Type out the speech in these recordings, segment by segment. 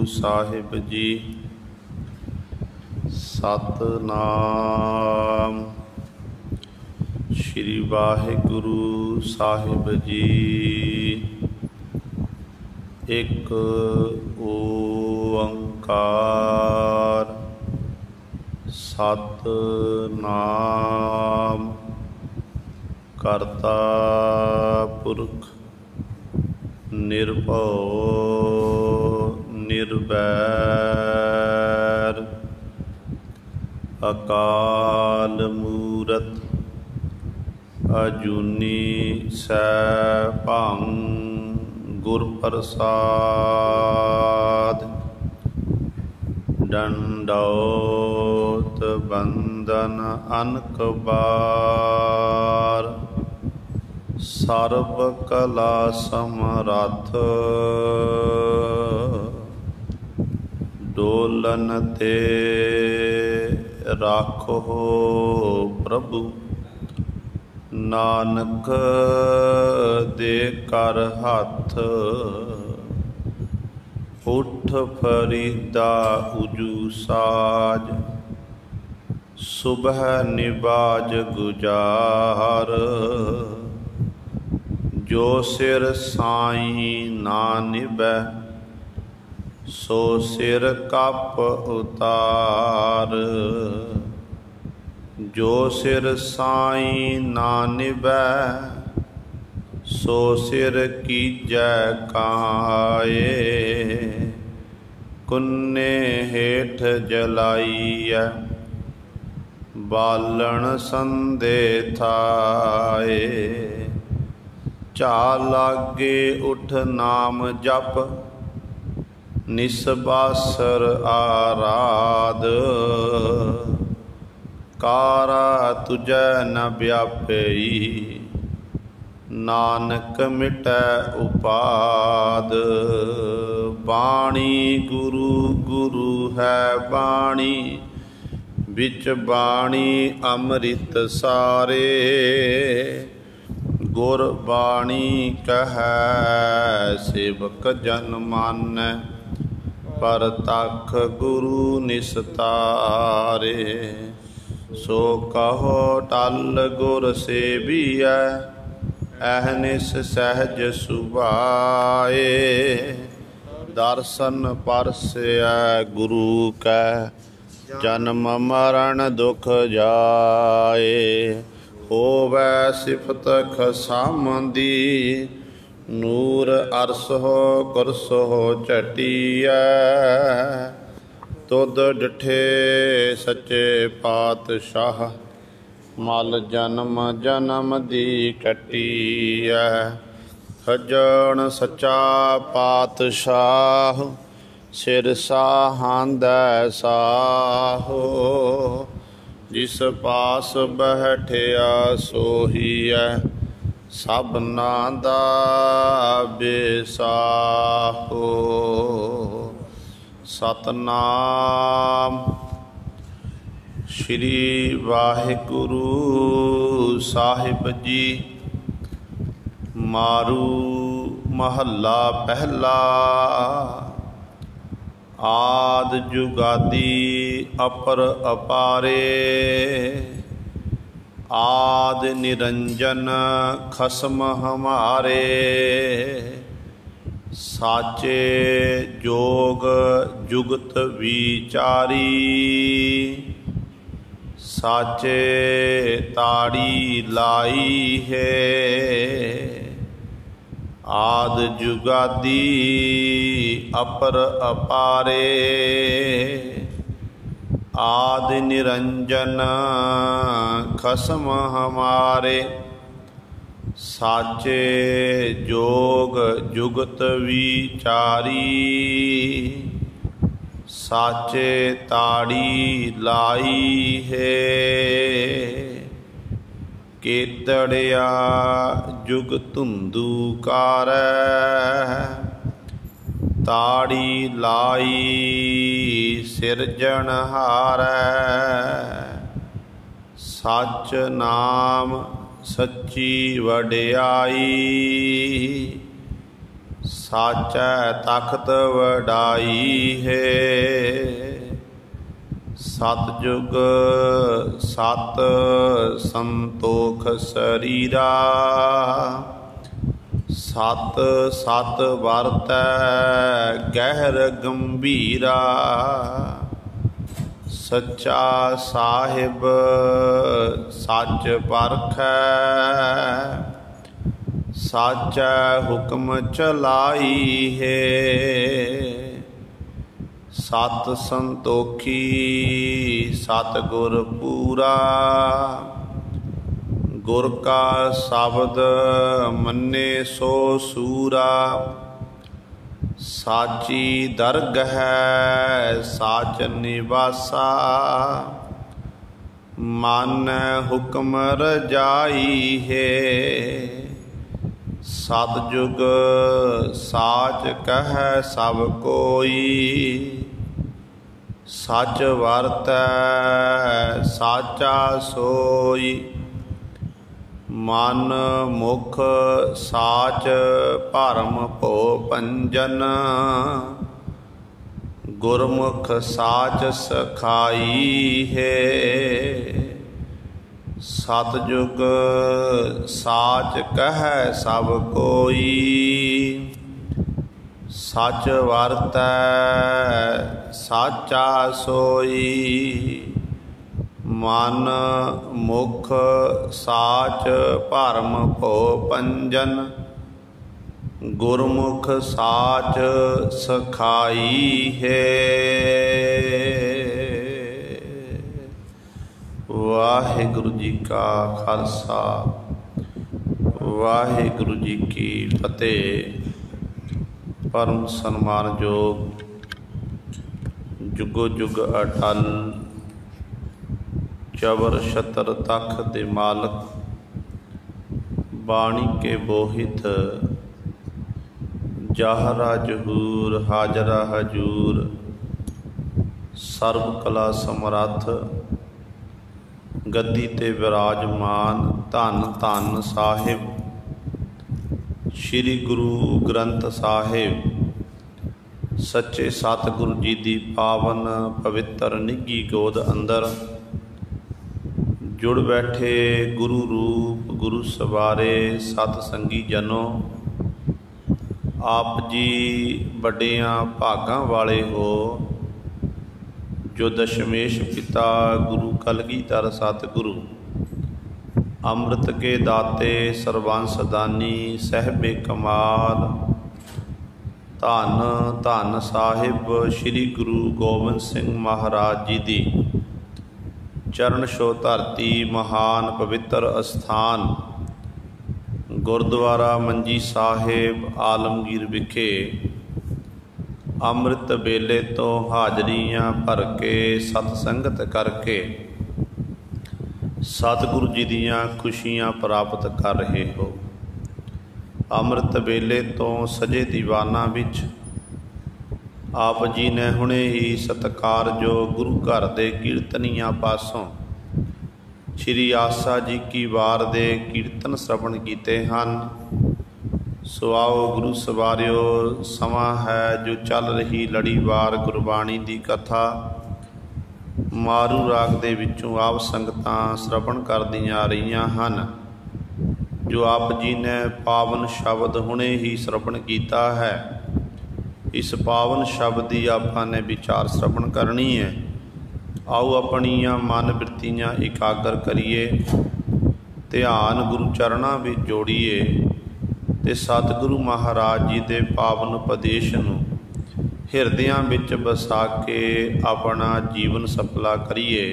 साहिब जी। सतनाम श्री वाहिगुरु साहिब जी। एक ओंकार सतनाम करता पुरख निर्भव निर्वैर अकाल मूरत अजूनी सैभं गुर प्रसाद। दंडौत बंदन अनक बार सर्व कला समरथ डोलन ते राखो प्रभु नानक दे कर हथ। उठ फरीदा उजू साज सुबह निबाज गुजार। जो सिर साईं ना निभै सो सिर कप उतार। जो सिर साईं ना निभै सो सिर कीजै काए। कुन्ने हेठ जलाइए बालण संदे थाए। चा लागे उठ नाम जप निसबासर आराध। कारा तुझै न व्यापई नानक मिटै उपाद। बाणी गुरु गुरु है बाणी बिच बाणी अमृत सारे। गुर बाणी कहै सेवक जन मानै परतख गुरु निस्तारे। सो कहो टल गुर सेवियै अहनिस सहज सुभाए। दर्शन परसै गुरु कै जन्म मरण दुख जाए। होवै सिफत खसामदी नूर अरसो कुरसो चटिया। तुद डिठे सच्चे पातशाह मल जन्म जन्म दी कटिया। सज्जन सच्चा पातशाह सिर साहांदै साहो। जिस पास बैठिया सोहिया सबना दा बेसाहो। सतनाम श्री वाहिगुरु साहिब जी। मारू महला पहला आद जुगादी अपर अपारे। आद निरंजन खसम हमारे। साचे जोग जुगत विचारी। साचे ताड़ी लाई है। आद जुगादी अपर अपारे। आद निरंजन खसम हमारे। साचे जोग जुगत विचारी। साचे ताड़ी लाई है। केतड़िया जुग धुंधुकारै। ताड़ी लाई सिरजनहारै। सच नाम सच्ची वडियाई। साचै तख्त वडाई है। सतजुग सत संतोख शरीरा, सत सत वरतै गहर गंभीरा। सच्चा साहिब सच परखै, साचै हुक्म चलाई है। सत संतोखी सतगुर पूरा, गुर का शब्द मन्ने सो सूरा। साची दरगह साच निवासा, मान हुक्म रजाई है। सतजुग साच कह सब कोई, सच वरतै साचा सोई। मन मुख साच भरम भो पंजन, गुरमुख साच सखाई है। सतजुग साच कह सब कोई, सच वरतै साचा सोई। मन मुख साच भरम भो पंजन, गुरमुख साच सखाई है। वाहिगुरु जी का खालसा, वाहिगुरु जी की फतेह। परम सन्मानयोग जुगो जुग अटल चबर छतर तख दे मालक, बाणी के बोहित जाहरा जहूर हाजरा हजूर। सर्व कला समरथ गद्दी ते विराजमान, धन धन साहिब श्री गुरु ग्रंथ साहिब। सच्चे सतगुरु जी दी पावन पवित्र निघी गोद अंदर जुड़ बैठे गुरु रूप गुरु सवारे सत संगी जनों। आप जी बड़ियां भागां वाले हो, जो दशमेश पिता गुरु कलगीधर सतगुरु अमृत के दाते सर्वांस दानी सहबे कमाल। धन धन साहिब श्री गुरु गोबिंद सिंह महाराज जी दी चरण छो धरती, महान पवित्र अस्थान गुरुद्वारा मंजी साहिब आलमगीर विखे। अमृत वेले तो हाजरियां भर के सतसंगत करके सतगुरु जी दियां खुशियां प्राप्त कर रहे हो। अमृत वेले तो सजे दीवाना विच आप जी ने हुणे ही सत्कार जो गुरु घर दे कीर्तनिया पासों श्री आसा जी की वार दे कीर्तन श्रवण कीते हन। सो आओ गुरु सवारियो, समा है जो चल रही लड़ीवार गुरबाणी दी कथा। मारू राग दे विचों आप संगतां श्रवण करदियां आ रहीआं हन, जो आप जी ने पावन शब्द हुणे ही श्रवण कीता है। इस पावन शब्द की आपां ने विचार श्रवण करनी है। आओ अपनियां मन वृत्तियां एकाग्र करिए, ध्यान गुरु चरणों में जोड़िए ते सतगुरु महाराज जी के पावन उपदेश नूं हिरदियां विच बसा के अपना जीवन सफला करिए।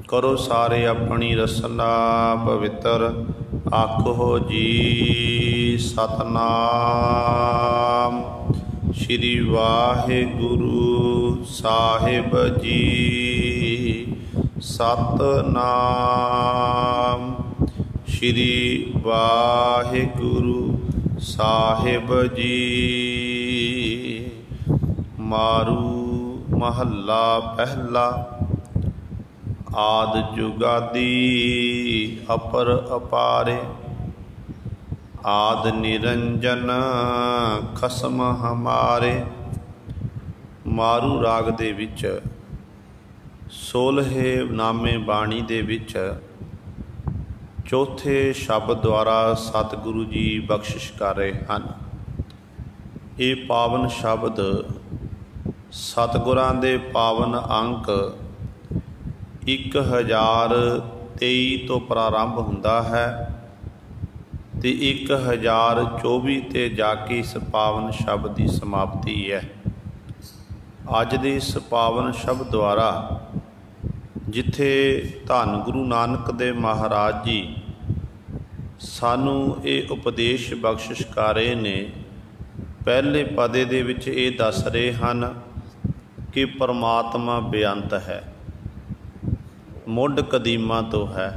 करो सारे अपनी रसना पवित्र, आखो जी सतनाम। श्री वाहिगुरु साहिब जी सतनाम। श्री वाहिगुरु साहिब जी। मारू महला पहला। आद जुगादी अपर अपारे, आद निरंजन खसम हमारे। मारू राग दे विच 16 नामे बाणी दे विच चौथे शब्द द्वारा सतगुरु जी बख्शिश कर रहे हैं। ये पावन शब्द सतगुरां दे पावन अंक 1023 तो प्रारंभ हुंदा है ते 1024 ते जाके इस पावन शब्द की समाप्ति है। अज दे इस पावन शब्द द्वारा जिथे धन गुरु नानक देव महाराज जी सानू ये उपदेश बख्शिश कर रहे ने, पहले पदे दे विच ये दस रहे हैं कि परमात्मा बेअंत है, मुढ़ कदीमा तो है।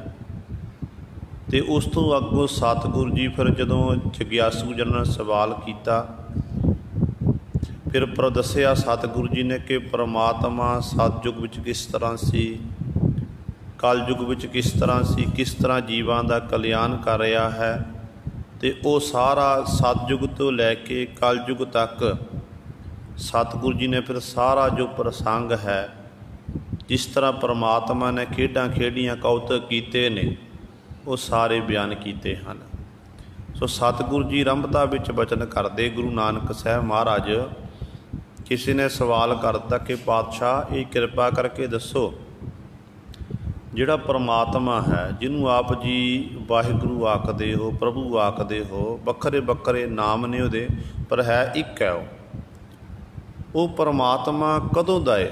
ते उस तो अगों सतगुरु जी फिर जदों जग्यासू जन ने सवाल किया, फिर पर दसिया सतगुरु जी ने कि परमात्मा सतयुग विच किस तरह सी, कल युग विच किस तरह सी, किस तरह जीवां दा कल्याण कर रहा है। तो वो सारा सतयुग तो लैके कल युग तक सतगुरु जी ने फिर सारा जो प्रसंग है, जिस तरह परमात्मा ने खेडां खेडियां कौतक कीते ने, वो सारे बयान किए हैं। सो सतगुरु जी आरंभता विच बचन करते, गुरु नानक साहब महाराज किसी ने सवाल कर दिता कि पातशाह ये कृपा करके दसो, जिहड़ा परमात्मा है जिन्हों आप जी वाहिगुरु आखदे हो, प्रभु आखदे हो, बखरे बखरे नाम ने उहदे पर है एक है, वो परमात्मा कदों दा है,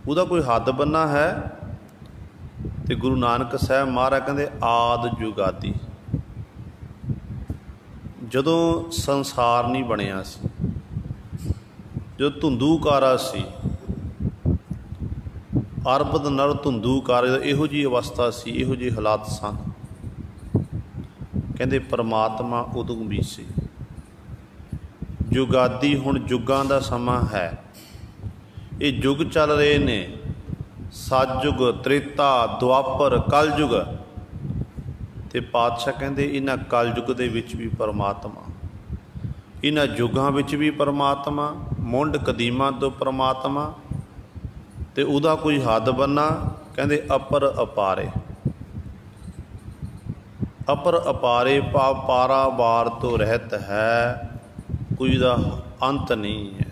उहदा कोई हद बन्ना है? तो गुरु नानक साहब महाराज कहते आद जुगादी, जदों संसार नहीं बनिया सी, जो धुंधूकारा सी, अरबद नर धुंधूकारे इहो जी अवस्था सी, इहो जी हालात सन, कहते परमात्मा उदों भी सी। जुगादी हुण जुगां दा समा है, ये युग चल रहे ने, सतयुग, त्रेता, द्वापर, कलयुग। ते पातशाह कहते इन्हां कलयुग दे विच भी परमात्मा, इन्हां युगां विच भी परमात्मा, मुंड कदीमा तो परमात्मा, ते उहदा कोई हद बन्ना? कहते अपर अपारे, अपर अपारे भाव पारावार तो रहत है, कोई दा अंत नहीं है।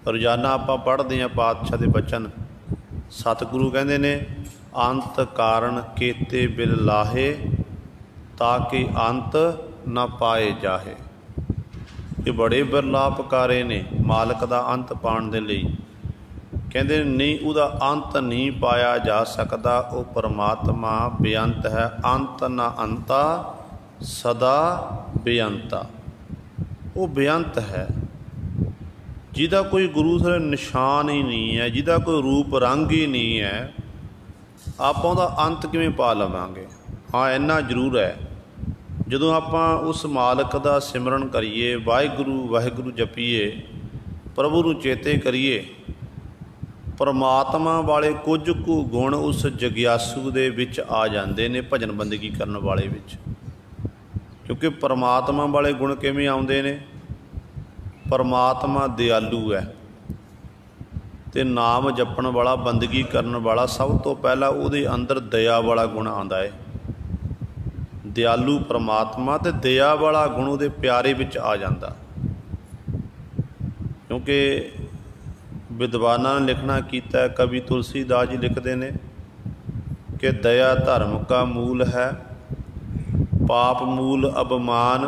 रोजाना आपां पढ़दे हां पातशाह दे बचन, सतगुरु कहंदे ने अंत कारण केते बिल लाहे, ताकि अंत न पाए जाहे। ये बड़े बिरलापकारे ने मालक दा अंत पाण दे लई, कहते नहीं उहदा अंत नहीं पाया जा सकता। वो परमात्मा बेअंत है, अंत न अंता सदा बेअंता, वो बेअंत है, जिहदा कोई गुरु सर निशान ही नहीं है, जिहदा कोई रूप रंग ही नहीं है, आप उहदा अंत किवें पा लवांगे? हाँ इन्ना जरूर है, जदों आपां उस मालक दा सिमरन करिए, वाहिगुरु वाहिगुरु जपीए, प्रभु नूं चेते करिए, परमात्मा वाले कुछ कु गुण उस जग्यासू दे विच आ जाते हैं भजन बंदगी करने वाले विच। क्योंकि परमात्मा वाले गुण किवें आउंदे ने? परमात्मा दयालु है, ते नाम जपण वाला, बंदगी करने वाला, सब तो पहला उहदे अंदर दया वाला गुण आंदा है। दयालु परमात्मा ते दया वाला गुण उहदे प्यारे विच आ जांदा। क्योंकि विद्वाना ने लिखना किया, कवि तुलसीदास जी लिखते हैं कि दया धर्म का मूल है, पाप मूल अबमान,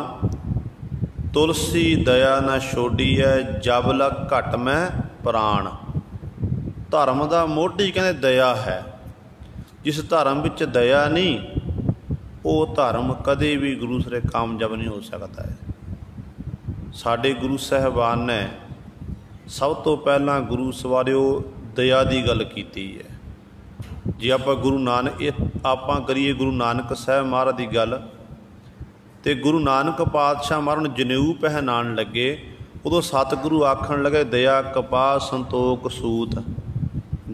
तुलसी दया न छोड़ी है, जब लग घट में प्राण। धर्म का मोढ़ी कहते दया है, जिस धर्म विच दया नहीं, वो धर्म कदे भी गुरु सिरे कामयाब नहीं हो सकता है। साडे गुरु साहबान ने सब तो पहला गुरु सवारिओ दया की गल की है। जे आप गुरु नानक आप करिए गुरु नानक साहब महाराज की गल, तो गुरु नानक पातशाह महाराज जनेऊ पहनाण लगे, उदों सतगुरु आखण लगे दया कपा संतोख सूत,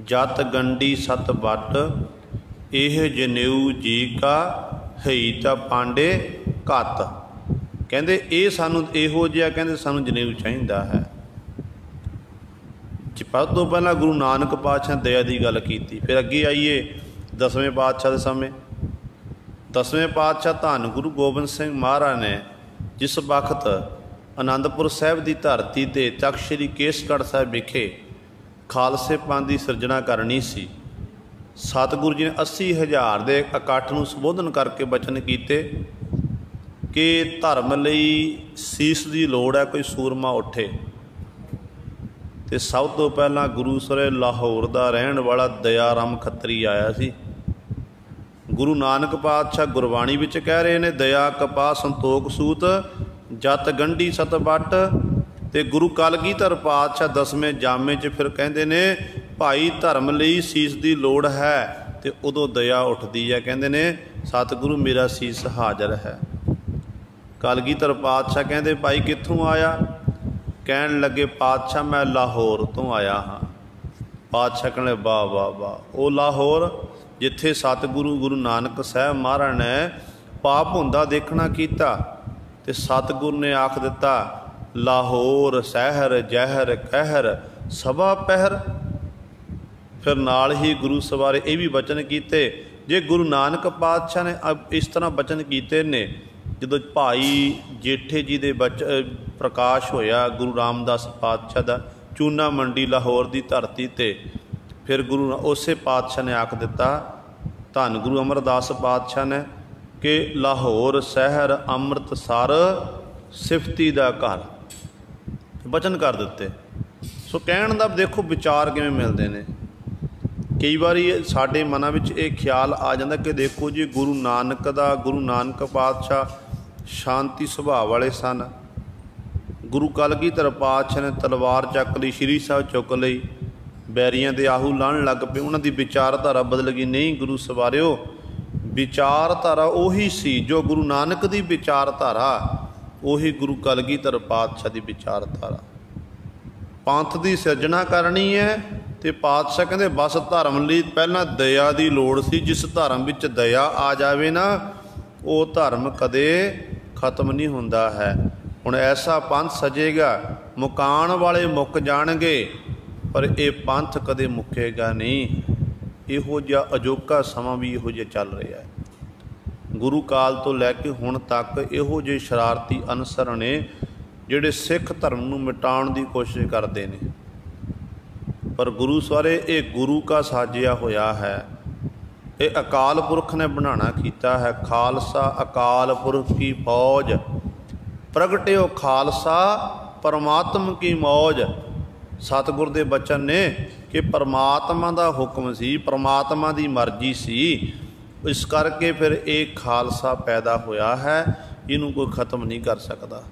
जत गंडी सत बट, एह जनेऊ जी का हई ता पांडे ਘੱਤ। ਕਹਿੰਦੇ ਇਹ ਸਾਨੂੰ ਇਹੋ ਜਿਹਾ ਕਹਿੰਦੇ ਸਾਨੂੰ ਜਨੇਊ ਚਾਹੀਦਾ ਹੈ। ਸਭ ਤੋਂ ਪਹਿਲਾਂ ਗੁਰੂ ਨਾਨਕ ਪਾਤਸ਼ਾਹ ਦਇਆ ਦੀ ਗੱਲ ਕੀਤੀ। ਫਿਰ ਅੱਗੇ ਆਈਏ 10ਵੇਂ ਪਾਤਸ਼ਾਹ ਦੇ ਸਮੇਂ। 10ਵੇਂ ਪਾਤਸ਼ਾਹ ਧੰਨ ਗੁਰੂ ਗੋਬਿੰਦ ਸਿੰਘ ਮਹਾਰਾਜ ਨੇ ਜਿਸ ਵਕਤ ਅਨੰਦਪੁਰ ਸਾਹਿਬ ਦੀ ਧਰਤੀ 'ਤੇ ਤਖ਼ਤ ਸ੍ਰੀ ਕੇਸਗੜ੍ਹ ਸਾਹਿਬ ਵਿਖੇ ਖਾਲਸੇ ਪੰਥ ਦੀ ਸਿਰਜਣਾ ਕਰਨੀ ਸੀ, ਸਤਿਗੁਰੂ ਜੀ ਨੇ 80,000 ਦੇ ਇਕੱਠ ਨੂੰ ਸੰਬੋਧਨ ਕਰਕੇ ਬਚਨ ਕੀਤੇ ਕਿ ਧਰਮ ਲਈ ਸੀਸ ਦੀ ਲੋੜ ਹੈ, ਕੋਈ ਸੂਰਮਾ ਉੱਠੇ। ਅਤੇ ਸਭ ਤੋਂ ਪਹਿਲਾਂ ਗੁਰੂ ਸਰੇ ਲਾਹੌਰ ਦਾ ਰਹਿਣ ਵਾਲਾ ਦਇਆ ਰਾਮ ਖੱਤਰੀ ਆਇਆ ਸੀ। ਗੁਰੂ ਨਾਨਕ ਪਾਤਸ਼ਾਹ ਗੁਰਬਾਣੀ ਵਿੱਚ ਕਹਿ ਰਹੇ ਨੇ, ਦਇਆ ਕਪਾ ਸੰਤੋਖ ਸੂਤ ਜਤ ਗੰਢੀ ਸਤ ਵੱਟ। ਅਤੇ ਗੁਰੂ ਕਲਗੀਧਰ ਪਾਤਸ਼ਾਹ 10ਵੇਂ ਜਾਮੇ 'ਚ ਫਿਰ ਕਹਿੰਦੇ ਨੇ ਭਾਈ ਧਰਮ ਲਈ ਸੀਸ ਦੀ ਲੋੜ ਹੈ। ਅਤੇ ਉਦੋਂ ਦਇਆ ਉੱਠਦੀ ਹੈ, ਕਹਿੰਦੇ ਨੇ ਸਤਿਗੁਰੂ ਮੇਰਾ ਸੀਸ ਹਾਜ਼ਰ ਹੈ। ਕਲਗੀਧਰ ਪਾਤਸ਼ਾਹ ਕਹਿੰਦੇ ਭਾਈ ਕਿੱਥੋਂ ਆਇਆ? ਕਹਿਣ ਲੱਗੇ ਪਾਤਸ਼ਾਹ ਮੈਂ ਲਾਹੌਰ ਤੋਂ ਆਇਆ ਹਾਂ। ਪਾਤਸ਼ਾਹ ਕਹਿੰਦੇ ਵਾਹ ਵਾਹ ਵਾਹ, ਉਹ ਲਾਹੌਰ ਜਿੱਥੇ ਸਤਿਗੁਰੂ ਗੁਰੂ ਨਾਨਕ ਸਾਹਿਬ ਮਹਾਰਾਜ ਨੇ ਪਾਪ ਹੁੰਦਾ ਦੇਖਣਾ ਕੀਤਾ। ਅਤੇ ਸਤਿਗੁਰੂ ਨੇ ਆਖ ਦਿੱਤਾ ਲਾਹੌਰ ਸਹਿਰ ਜ਼ਹਿਰ ਕਹਿਰ ਸਭਾ ਪਹਿਰ। ਫਿਰ ਨਾਲ ਹੀ ਗੁਰੂ ਸਵਾਰੇ ਇਹ ਵੀ ਬਚਨ ਕੀਤੇ। ਜੇ ਗੁਰੂ ਨਾਨਕ ਪਾਤਸ਼ਾਹ ਨੇ ਇਸ ਤਰ੍ਹਾਂ ਬਚਨ ਕੀਤੇ ਨੇ, ਜਦੋਂ ਭਾਈ ਜੇਠੇ ਜੀ ਦੇ ਪ੍ਰਕਾਸ਼ ਹੋਇਆ ਗੁਰੂ ਰਾਮਦਾਸ ਪਾਤਸ਼ਾਹ ਦਾ ਚੂਨਾ ਮੰਡੀ ਲਾਹੌਰ ਦੀ ਧਰਤੀ 'ਤੇ, ਫਿਰ ਗੁਰੂ ਉਸੇ ਪਾਤਸ਼ਾਹ ਨੇ ਆਖ ਦਿੱਤਾ ਧੰਨ ਗੁਰੂ ਅਮਰਦਾਸ ਪਾਤਸ਼ਾਹ ਨੇ ਕਿ ਲਾਹੌਰ ਸ਼ਹਿਰ ਅੰਮ੍ਰਿਤਸਰ ਸਿਫਤੀ ਦਾ ਘਰ, ਬਚਨ ਕਰ ਦਿੱਤੇ। ਸੋ ਕਹਿਣ ਦਾ ਦੇਖੋ ਵਿਚਾਰ ਕਿਵੇਂ ਮਿਲਦੇ ਨੇ। ਕਈ ਵਾਰੀ ਸਾਡੇ ਮਨਾਂ ਵਿੱਚ ਇਹ ਖਿਆਲ ਆ ਜਾਂਦਾ ਕਿ ਦੇਖੋ ਜੀ ਗੁਰੂ ਨਾਨਕ ਪਾਤਸ਼ਾਹ ਸ਼ਾਂਤੀ ਸੁਭਾਅ ਵਾਲੇ ਸਨ। ਗੁਰੂ ਕਲਗੀਧਰ ਪਾਤਸ਼ਾਹ ਨੇ ਤਲਵਾਰ ਚੱਕ ਲਈ, ਸ਼੍ਰੀ ਸਾਹਿਬ ਚੁੱਕ ਲਈ, ਬੈਰੀਆਂ ਦੇ ਆਹੂ ਲਾਹਣ ਲੱਗ ਪਏ, ਉਹਨਾਂ ਦੀ ਵਿਚਾਰਧਾਰਾ ਬਦਲ ਗਈ। ਨਹੀਂ ਗੁਰੂ ਸਵਾਰਿਓ, ਵਿਚਾਰਧਾਰਾ ਉਹੀ ਸੀ ਜੋ ਗੁਰੂ ਨਾਨਕ ਦੀ ਵਿਚਾਰਧਾਰਾ, ਉਹੀ ਗੁਰੂ ਕਲਗੀਧਰ ਪਾਤਸ਼ਾਹ ਦੀ ਵਿਚਾਰਧਾਰਾ। ਪੰਥ ਦੀ ਸਿਰਜਣਾ ਕਰਨੀ ਹੈ ਅਤੇ ਪਾਤਸ਼ਾਹ ਕਹਿੰਦੇ ਬਸ ਧਰਮ ਲਈ ਪਹਿਲਾਂ ਦਇਆ ਦੀ ਲੋੜ ਸੀ। ਜਿਸ ਧਰਮ ਵਿੱਚ ਦਇਆ ਆ ਜਾਵੇ ਨਾ, ਉਹ ਧਰਮ ਕਦੇ ਖਤਮ ਨਹੀਂ ਹੁੰਦਾ ਹੈ। ਹੁਣ ਐਸਾ ਪੰਥ ਸਜੇਗਾ, ਮੁਕਾਉਣ ਵਾਲੇ ਮੁੱਕ ਜਾਣਗੇ, ਪਰ ਇਹ ਪੰਥ ਕਦੇ ਮੁੱਕੇਗਾ ਨਹੀਂ। ਇਹੋ ਜਿਹਾ ਅਜੋਕਾ ਸਮਾਂ ਵੀ ਇਹੋ ਜਿਹਾ ਚੱਲ ਰਿਹਾ ਹੈ। ਗੁਰੂ ਕਾਲ ਤੋਂ ਲੈ ਕੇ ਹੁਣ ਤੱਕ ਇਹੋ ਜਿਹੇ ਸ਼ਰਾਰਤੀ ਅਨਸਰ ਨੇ ਜਿਹੜੇ ਸਿੱਖ ਧਰਮ ਨੂੰ ਮਿਟਾਉਣ ਦੀ ਕੋਸ਼ਿਸ਼ ਕਰਦੇ ਨੇ। ਪਰ ਗੁਰੂ ਸਵਾਰੇ ਇਹ ਗੁਰੂ ਕਾ ਸਾਜਿਆ ਹੋਇਆ ਹੈ, ਇਹ ਅਕਾਲ ਪੁਰਖ ਨੇ ਬਣਾਉਣਾ ਕੀਤਾ ਹੈ। ਖਾਲਸਾ ਅਕਾਲ ਪੁਰਖ ਕੀ ਫੌਜ, ਪ੍ਰਗਟਿਓ ਖਾਲਸਾ ਪਰਮਾਤਮ ਕੀ ਮੌਜ। ਸਤਿਗੁਰ ਦੇ ਬਚਨ ਨੇ ਕਿ ਪਰਮਾਤਮਾ ਦਾ ਹੁਕਮ ਸੀ, ਪਰਮਾਤਮਾ ਦੀ ਮਰਜ਼ੀ ਸੀ, ਇਸ ਕਰਕੇ ਫਿਰ ਇਹ ਖਾਲਸਾ ਪੈਦਾ ਹੋਇਆ ਹੈ, ਇਹਨੂੰ ਕੋਈ ਖਤਮ ਨਹੀਂ ਕਰ ਸਕਦਾ।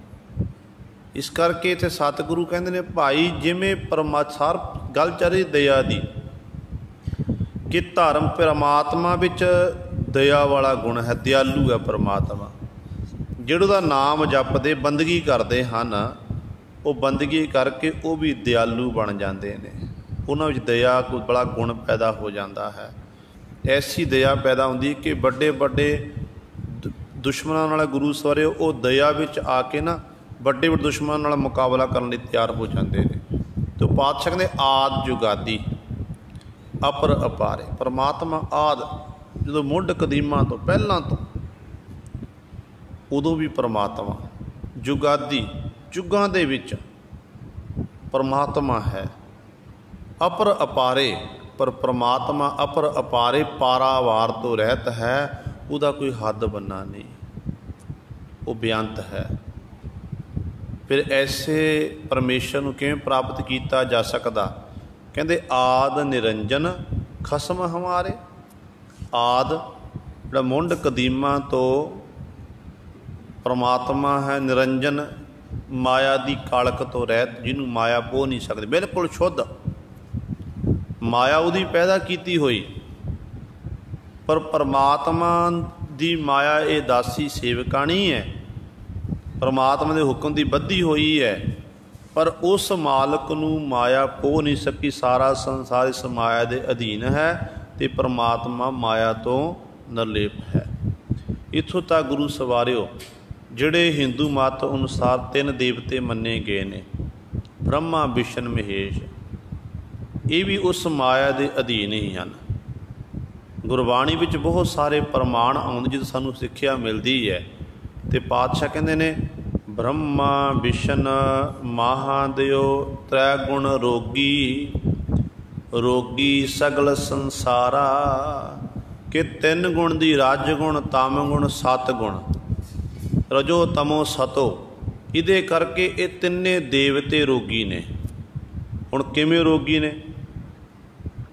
ਇਸ ਕਰਕੇ ਇੱਥੇ ਸਤਿਗੁਰੂ ਕਹਿੰਦੇ ਨੇ ਭਾਈ ਜਿਵੇਂ ਸਾਰ ਗੱਲ ਚੱਲ ਰਹੀ ਦਇਆ ਦੀ, ਕਿ ਧਰਮ ਪਰਮਾਤਮਾ ਵਿੱਚ ਦਇਆ ਵਾਲਾ ਗੁਣ ਹੈ, ਦਿਆਲੂ ਹੈ ਪਰਮਾਤਮਾ। ਜਿਹੜੇ ਉਹਦਾ ਨਾਮ ਜਪਦੇ ਬੰਦਗੀ ਕਰਦੇ ਹਨ, ਉਹ ਬੰਦਗੀ ਕਰਕੇ ਉਹ ਵੀ ਦਿਆਲੂ ਬਣ ਜਾਂਦੇ ਨੇ। ਉਹਨਾਂ ਵਿੱਚ ਦਇਆ ਕੋਈ ਬੜਾ ਗੁਣ ਪੈਦਾ ਹੋ ਜਾਂਦਾ ਹੈ। ਐਸੀ ਦਇਆ ਪੈਦਾ ਹੁੰਦੀ ਕਿ ਵੱਡੇ ਵੱਡੇ ਦੁਸ਼ਮਣਾਂ ਨਾਲ ਗੁਰੂ ਸਵਾਰੇ ਉਹ ਦਇਆ ਵਿੱਚ ਆ ਕੇ ਨਾ ਵੱਡੇ ਵੱਡੇ ਦੁਸ਼ਮਣਾਂ ਨਾਲ ਮੁਕਾਬਲਾ ਕਰਨ ਲਈ ਤਿਆਰ ਹੋ ਜਾਂਦੇ ਨੇ। ਅਤੇ ਪਾਤਸ਼ਾਹ ਕਹਿੰਦੇ ਆਦਿ ਜੁਗਾਦੀ ਅਪਰ ਅਪਾਰੇ, ਪਰਮਾਤਮਾ ਆਦਿ ਜਦੋਂ ਮੁੱਢ ਕਦੀਮਾਂ ਤੋਂ ਪਹਿਲਾਂ ਤੋਂ, ਉਦੋਂ ਵੀ ਪਰਮਾਤਮਾ, ਜੁਗਾਦੀ ਯੁੱਗਾਂ ਦੇ ਵਿੱਚ ਪਰਮਾਤਮਾ ਹੈ। ਅਪਰ ਅਪਾਰੇ, ਪਰ ਪਰਮਾਤਮਾ ਅਪਰ ਅਪਾਰੇ ਪਾਰਾਵਾਰ ਤੋਂ ਰਹਿਤ ਹੈ, ਉਹਦਾ ਕੋਈ ਹੱਦ ਬੰਨਾ ਨਹੀਂ, ਉਹ ਬੇਅੰਤ ਹੈ। ਫਿਰ ਐਸੇ ਪਰਮੇਸ਼ਰ ਨੂੰ ਕਿਵੇਂ ਪ੍ਰਾਪਤ ਕੀਤਾ ਜਾ ਸਕਦਾ? ਕਹਿੰਦੇ ਆਦ ਨਿਰੰਜਨ ਖਸਮ ਹਮਾਰੇ। ਆਦ ਜਿਹੜਾ ਮੁੱਢ ਕਦੀਮਾਂ ਤੋਂ ਪਰਮਾਤਮਾ ਹੈ, ਨਿਰੰਜਨ ਮਾਇਆ ਦੀ ਕਾਲਕ ਤੋਂ ਰਹਿਤ, ਜਿਹਨੂੰ ਮਾਇਆ ਪੋਹ ਨਹੀਂ ਸਕਦੀ, ਬਿਲਕੁਲ ਸ਼ੁੱਧ। ਮਾਇਆ ਉਹਦੀ ਪੈਦਾ ਕੀਤੀ ਹੋਈ, ਪਰ ਪਰਮਾਤਮਾ ਦੀ ਮਾਇਆ ਇਹ ਦਾਸੀ ਸੇਵਕਾਣੀ ਹੈ, ਪਰਮਾਤਮਾ ਦੇ ਹੁਕਮ ਦੀ ਬੱਧੀ ਹੋਈ ਹੈ, ਪਰ ਉਸ ਮਾਲਕ ਨੂੰ ਮਾਇਆ ਪੋਹ ਨਹੀਂ ਸਕੀ। ਸਾਰਾ ਸੰਸਾਰ ਇਸ ਮਾਇਆ ਦੇ ਅਧੀਨ ਹੈ ਅਤੇ ਪਰਮਾਤਮਾ ਮਾਇਆ ਤੋਂ ਨਿਰਲੇਪ ਹੈ। ਇੱਥੋਂ ਤੱਕ ਗੁਰੂ ਸਵਾਰਿਓ ਜਿਹੜੇ ਹਿੰਦੂ ਮਤ ਅਨੁਸਾਰ 3 ਦੇਵਤੇ ਮੰਨੇ ਗਏ ਨੇ, ਬ੍ਰਹਮਾ ਵਿਸ਼ਨ ਮਹੇਸ਼, ਇਹ ਵੀ ਉਸ ਮਾਇਆ ਦੇ ਅਧੀਨ ਹੀ ਹਨ। ਗੁਰਬਾਣੀ ਵਿੱਚ ਬਹੁਤ ਸਾਰੇ ਪ੍ਰਮਾਣ ਆਉਂਦੇ ਜਿੱਥੇ ਸਾਨੂੰ ਸਿੱਖਿਆ ਮਿਲਦੀ ਹੈ। ਅਤੇ ਪਾਤਸ਼ਾਹ ਕਹਿੰਦੇ ਨੇ ਬ੍ਰਹਮਾ ਵਿਸ਼ਨ ਮਹਾਦੇਵ ਤ੍ਰੈ ਗੁਣ ਰੋਗੀ, ਰੋਗੀ ਸਗਲ ਸੰਸਾਰਾ, ਕਿ 3 ਗੁਣ ਦੀ ਰਜ ਗੁਣ, ਤਮ ਗੁਣ, ਸਤ ਗੁਣ, ਰਜੋ ਤਮੋ ਸਤੋ, ਇਹਦੇ ਕਰਕੇ ਇਹ ਤਿੰਨੇ ਦੇਵਤੇ ਰੋਗੀ ਨੇ। ਹੁਣ ਕਿਵੇਂ ਰੋਗੀ ਨੇ?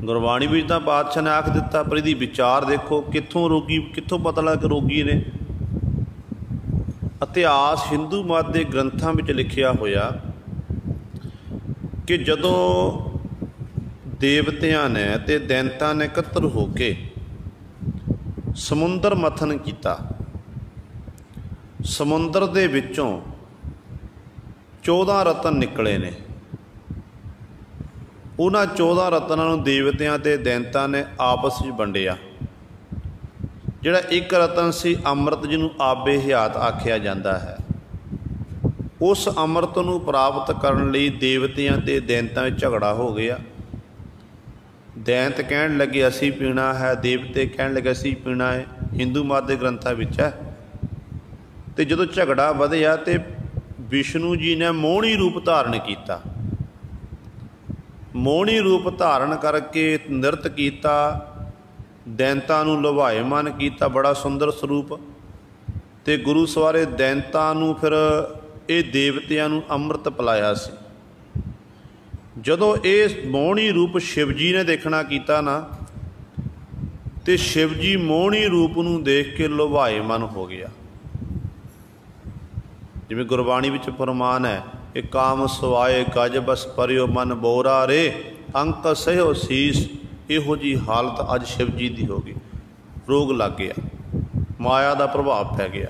ਗੁਰਬਾਣੀ ਵਿੱਚ ਤਾਂ ਪਾਤਸ਼ਾਹ ਨੇ ਆਖ ਦਿੱਤਾ, ਪਰ ਇਹਦੀ ਵਿਚਾਰ ਦੇਖੋ ਕਿੱਥੋਂ ਰੋਗੀ, ਕਿੱਥੋਂ ਪਤਾ ਲੱਗ ਰੋਗੀ ਨੇ। ਇਤਿਹਾਸ ਹਿੰਦੂ ਮਤ ਦੇ ਗ੍ਰੰਥਾਂ ਵਿੱਚ ਲਿਖਿਆ ਹੋਇਆ ਕਿ ਜਦੋਂ ਦੇਵਤਿਆਂ ਨੇ ਅਤੇ ਦੈਂਤਾਂ ਨੇ ਇਕੱਤਰ ਹੋ ਕੇ ਸਮੁੰਦਰ ਮਥਨ ਕੀਤਾ, ਸਮੁੰਦਰ ਦੇ ਵਿੱਚੋਂ 14 ਰਤਨ ਨਿਕਲੇ ਨੇ। ਉਹਨਾਂ 14 ਰਤਨਾਂ ਨੂੰ ਦੇਵਤਿਆਂ ਅਤੇ ਦੈਂਤਾਂ ਨੇ ਆਪਸ ਵਿੱਚ ਵੰਡਿਆ। ਜਿਹੜਾ ਇੱਕ ਰਤਨ ਸੀ ਅੰਮ੍ਰਿਤ, ਜਿਹਨੂੰ ਆਬੇ ਹਯਾਤ ਆਖਿਆ ਜਾਂਦਾ ਹੈ, ਉਸ ਅੰਮ੍ਰਿਤ ਨੂੰ ਪ੍ਰਾਪਤ ਕਰਨ ਲਈ ਦੇਵਤਿਆਂ ਅਤੇ ਦੈਂਤਾਂ ਵਿੱਚ ਝਗੜਾ ਹੋ ਗਿਆ। ਦੈਂਤ ਕਹਿਣ ਲੱਗੇ ਅਸੀਂ ਪੀਣਾ ਹੈ, ਦੇਵਤੇ ਕਹਿਣ ਲੱਗੇ ਅਸੀਂ ਪੀਣਾ ਹੈ, ਹਿੰਦੂ ਮਤ ਦੇ ਗ੍ਰੰਥਾਂ ਵਿੱਚ ਹੈ। ਅਤੇ ਜਦੋਂ ਝਗੜਾ ਵਧਿਆ ਅਤੇ ਵਿਸ਼ਨੂੰ ਜੀ ਨੇ ਮੋਹਣੀ ਰੂਪ ਧਾਰਨ ਕੀਤਾ, ਮੋਹਣੀ ਰੂਪ ਧਾਰਨ ਕਰਕੇ ਨਿਰਤ ਕੀਤਾ, ਦੈਂਤਾਂ ਨੂੰ ਲੁਭਾਇਮਾਨ ਕੀਤਾ, ਬੜਾ ਸੁੰਦਰ ਸਰੂਪ। ਅਤੇ ਗੁਰੂ ਸਵਾਰੇ ਦੈਂਤਾਂ ਨੂੰ ਫਿਰ ਇਹ ਦੇਵਤਿਆਂ ਨੂੰ ਅੰਮ੍ਰਿਤ ਪਿਲਾਇਆ ਸੀ। ਜਦੋਂ ਇਹ ਮੋਹਣੀ ਰੂਪ ਸ਼ਿਵ ਜੀ ਨੇ ਦੇਖਣਾ ਕੀਤਾ ਨਾ, ਅਤੇ ਸ਼ਿਵ ਜੀ ਮੋਹਣੀ ਰੂਪ ਨੂੰ ਦੇਖ ਕੇ ਲੁਭਾਇਮਾਨ ਹੋ ਗਿਆ। ਜਿਵੇਂ ਗੁਰਬਾਣੀ ਵਿੱਚ ਫਰਮਾਨ ਹੈ ਕਿ ਕਾਮ ਸਵਾਏ ਗਜ ਬਸ ਪਰਿਓ ਮਨ ਬੋਰਾ ਰੇ, ਅੰਕ ਸਹਿਓ ਸੀਸ। ਇਹੋ ਜਿਹੀ ਹਾਲਤ ਅੱਜ ਸ਼ਿਵ ਜੀ ਦੀ ਹੋ ਗਈ, ਰੋਗ ਲੱਗ ਗਿਆ, ਮਾਇਆ ਦਾ ਪ੍ਰਭਾਵ ਪੈ ਗਿਆ।